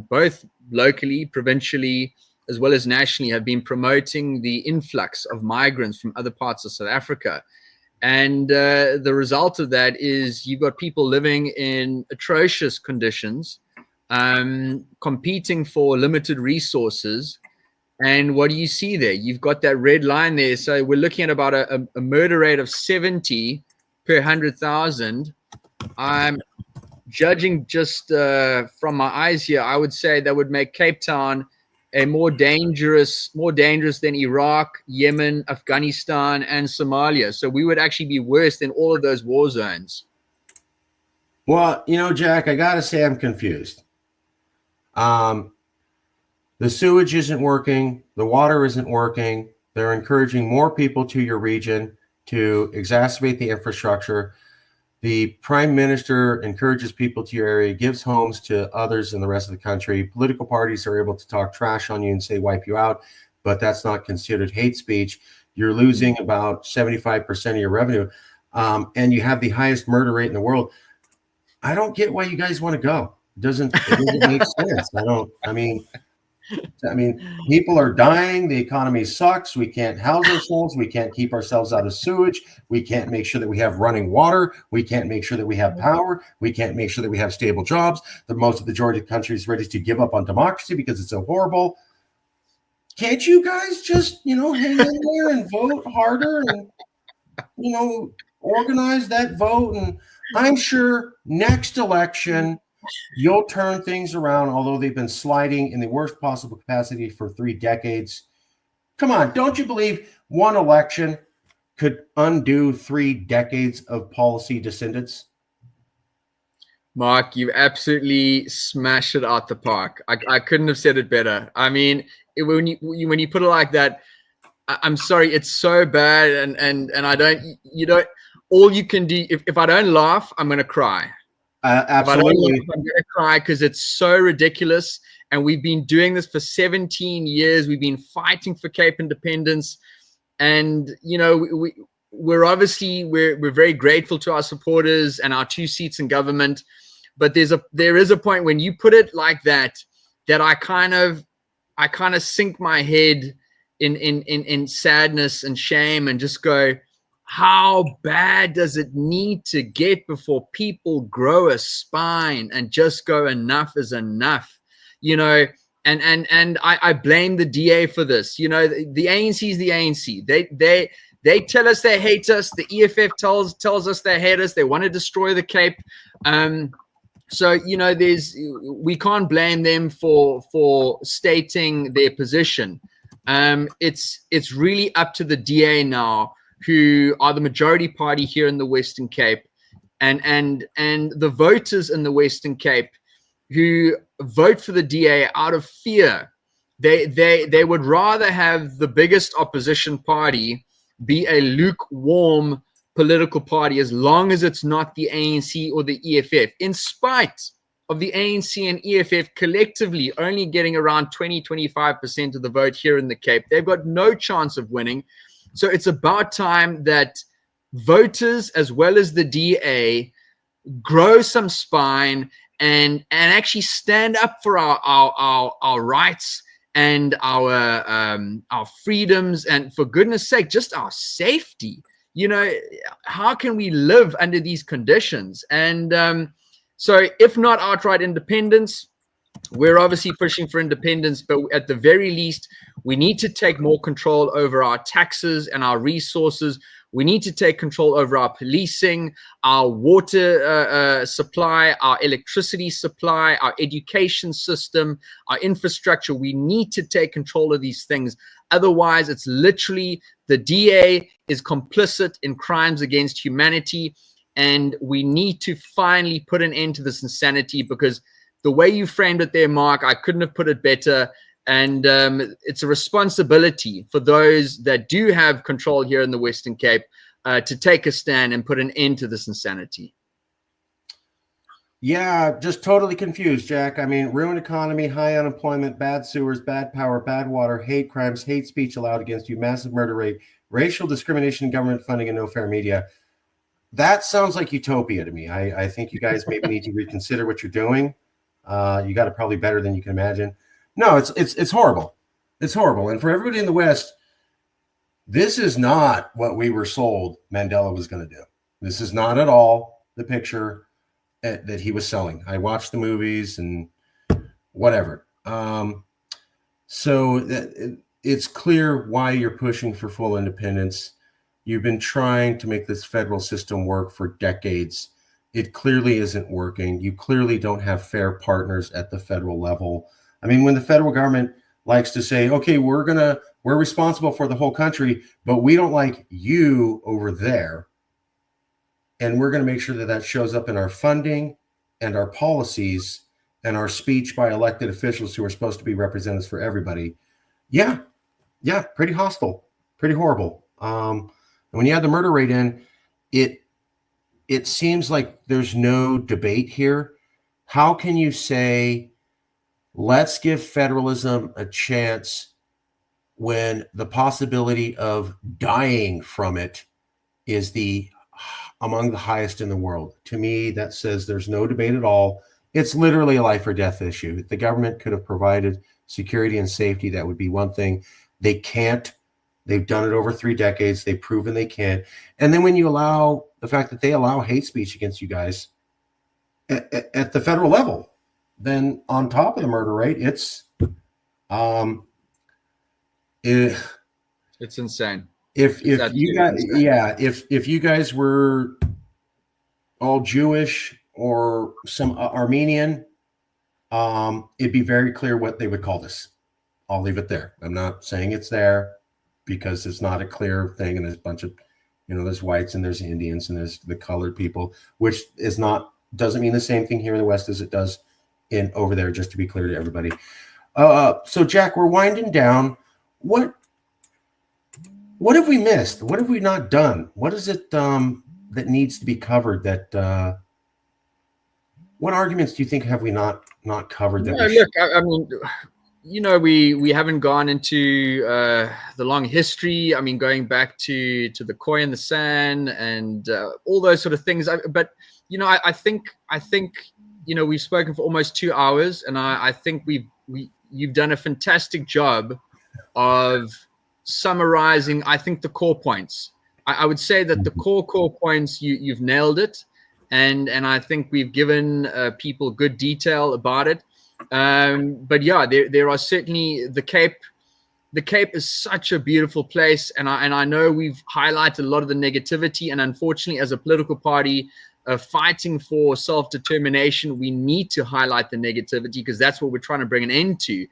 both locally, provincially, as well as nationally, have been promoting the influx of migrants from other parts of South Africa. And the result of that is you've got people living in atrocious conditions, competing for limited resources. And what do you see there? You've got that red line there. So we're looking at about a murder rate of 70 per 100,000. I'm judging just from my eyes here, I would say that would make Cape Town a more dangerous than Iraq, Yemen, Afghanistan, and Somalia. So we would actually be worse than all of those war zones. Well, you know, Jack, I got to say I'm confused. The sewage isn't working. The water isn't working. They're encouraging more people to your region to exacerbate the infrastructure. The prime minister encourages people to your area, gives homes to others in the rest of the country. Political parties are able to talk trash on you and say wipe you out, but that's not considered hate speech. You're losing about 75% of your revenue, and you have the highest murder rate in the world. I don't get why you guys want to go. It doesn't make sense. I mean, people are dying. The economy sucks. We can't house ourselves. We can't keep ourselves out of sewage. We can't make sure that we have running water. We can't make sure that we have power. We can't make sure that we have stable jobs. Most of the majority of the country is ready to give up on democracy because it's so horrible. Can't you guys just, hang in there and vote harder and, organize that vote? And I'm sure next election, you'll turn things around, although they've been sliding in the worst possible capacity for 3 decades. Come on, don't you believe one election could undo 3 decades of policy descendants? Mark, you absolutely smashed it out the park. I couldn't have said it better. I mean, when you put it like that, I'm sorry, it's so bad, and I don't. All you can do, if I don't laugh, I'm going to cry. Absolutely. I'm going to cry because it's so ridiculous. And we've been doing this for 17 years. We've been fighting for Cape independence. And, we're obviously, we're very grateful to our supporters and our 2 seats in government. But there is a point when you put it like that I kind of sink my head in sadness and shame and just go, how bad does it need to get before people grow a spine and just go, enough is enough, and I blame the DA for this. The ANC is the ANC. They tell us they hate us. The EFF tells us they hate us. They want to destroy the Cape. So, we can't blame them for stating their position. It's really up to the DA now, who are the majority party here in the Western Cape, and the voters in the Western Cape who vote for the DA out of fear. They would rather have the biggest opposition party be a lukewarm political party, as long as it's not the ANC or the EFF, in spite of the ANC and EFF collectively only getting around 20-25% of the vote here in the Cape. They've got no chance of winning. So it's about time that voters, as well as the DA, grow some spine and actually stand up for our rights and our freedoms, and for goodness sake, just our safety. How can we live under these conditions? And so if not outright independence, we're obviously pushing for independence, but at the very least, we need to take more control over our taxes and our resources. We need to take control over our policing, our water supply, our electricity supply, our education system, our infrastructure. We need to take control of these things. Otherwise, it's literally the DA is complicit in crimes against humanity. And we need to finally put an end to this insanity, because the way you framed it there, Mark, I couldn't have put it better. And it's a responsibility for those that do have control here in the Western Cape to take a stand and put an end to this insanity. Yeah, just totally confused, Jack. I mean, ruined economy, high unemployment, bad sewers, bad power, bad water, hate crimes, hate speech allowed against you, massive murder rate, racial discrimination, government funding, and no fair media. that sounds like utopia to me. I think you guys maybe need to reconsider what you're doing. You got it probably better than you can imagine. No, it's horrible. It's horrible. And for everybody in the West, this is not what we were sold Mandela was going to do. This is not at all the picture that he was selling. I watched the movies and whatever. So it's clear why you're pushing for full independence. You've been trying to make this federal system work for decades. It clearly isn't working. You clearly don't have fair partners at the federal level. I mean, when the federal government likes to say, okay, we're responsible for the whole country, but we don't like you over there. And we're going to make sure that shows up in our funding and our policies and our speech by elected officials who are supposed to be representatives for everybody. Yeah, pretty hostile, pretty horrible. And when you add the murder rate in, it seems like there's no debate here. How can you say, let's give federalism a chance when the possibility of dying from it is among the highest in the world? To me, that says there's no debate at all. It's literally a life or death issue. If the government could have provided security and safety, that would be one thing. They can't. They've done it over 3 decades. They've proven they can't. And then when you allow the fact that they allow hate speech against you guys at the federal level, then on top of the murder rate, it's insane. If you guys were all Jewish or some Armenian, it'd be very clear what they would call this. I'll leave it there. I'm not saying it's there because it's not a clear thing, and there's a bunch of, there's whites and there's Indians and there's the colored people, which doesn't mean the same thing here in the West as it does over there, just to be clear to everybody. So Jack, we're winding down. What have we missed? What have we not done? What is it that needs to be covered? What arguments do you think have we not covered? I mean, we haven't gone into the long history. I mean, going back to the Khoi and the San and all those sort of things. But I think we've spoken for almost 2 hours, and I think you've done a fantastic job of summarizing, I think, the core points. I would say that the core points, you've nailed it, and I think we've given people good detail about it. But yeah, there are certainly the Cape. The Cape is such a beautiful place, and I know we've highlighted a lot of the negativity, and unfortunately, as a political party fighting for self-determination, we need to highlight the negativity because that's what we're trying to bring an end to.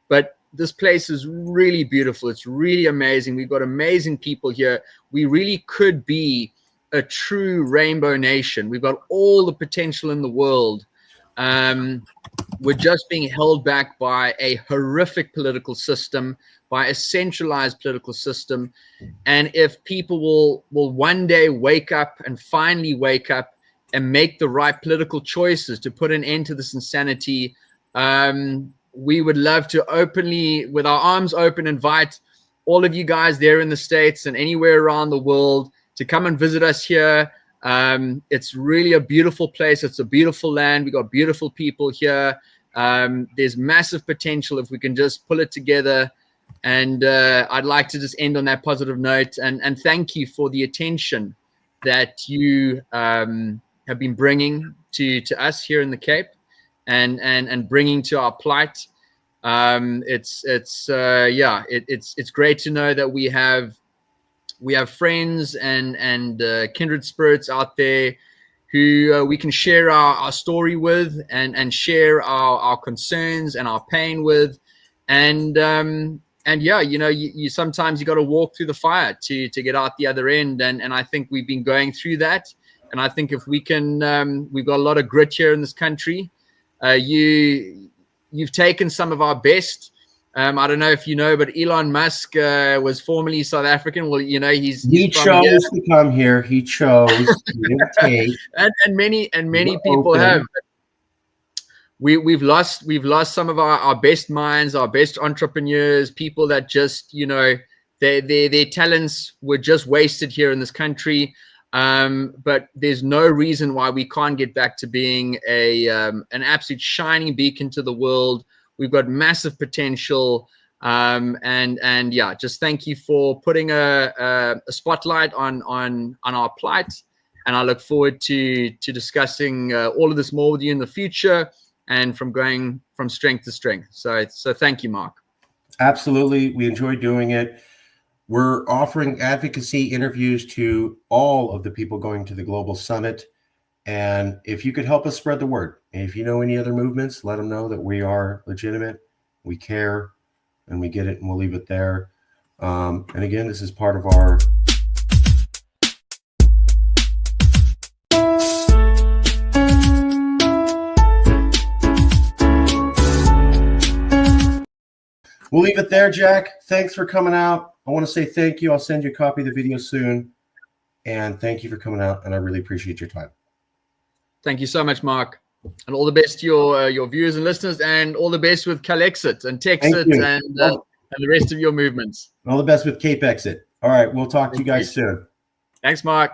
But this place is really beautiful. It's really amazing. We've got amazing people here. We really could be a true rainbow nation. We've got all the potential in the world. We're just being held back by a horrific political system, by a centralized political system. And if people will one day wake up and finally wake up and make the right political choices to put an end to this insanity, we would love to openly, with our arms open, invite all of you guys there in the States and anywhere around the world to come and visit us here. It's really a beautiful place. It's a beautiful land. We got beautiful people here. There's massive potential if we can just pull it together. And I'd like to just end on that positive note and thank you for the attention that you have been bringing to us here in the Cape and bringing to our plight. It's great to know that we have friends and kindred spirits out there who we can share our story with and share our concerns and our pain with. And you sometimes you got to walk through the fire to get out the other end. And I think we've been going through that. And I think if we can, we've got a lot of grit here in this country. You've taken some of our best. I don't know if you know, but Elon Musk was formerly South African. Well, he chose to come here. He chose. He didn't take. and many people have. We've lost some of our best minds, our best entrepreneurs, people that just their talents were just wasted here in this country. but there's no reason why we can't get back to being an absolute shining beacon to the world. We've got massive potential, and yeah, just thank you for putting a spotlight on our plight. And I look forward to discussing all of this more with you in the future, and from going from strength to strength. So thank you, Mark. Absolutely. We enjoy doing it. We're offering advocacy interviews to all of the people going to the Global Summit. And if you could help us spread the word, and if you know any other movements, let them know that we are legitimate, we care, and we get it, and we'll leave it there. And again, this is part of our We'll leave it there, Jack. Thanks for coming out. I want to say thank you. I'll send you a copy of the video soon. And thank you for coming out. And I really appreciate your time. Thank you so much, Mark. And all the best to your viewers and listeners, and all the best with Calexit and Texit and the rest of your movements. All the best with Cape Exit. All right. We'll talk to you guys soon. Thanks, Mark.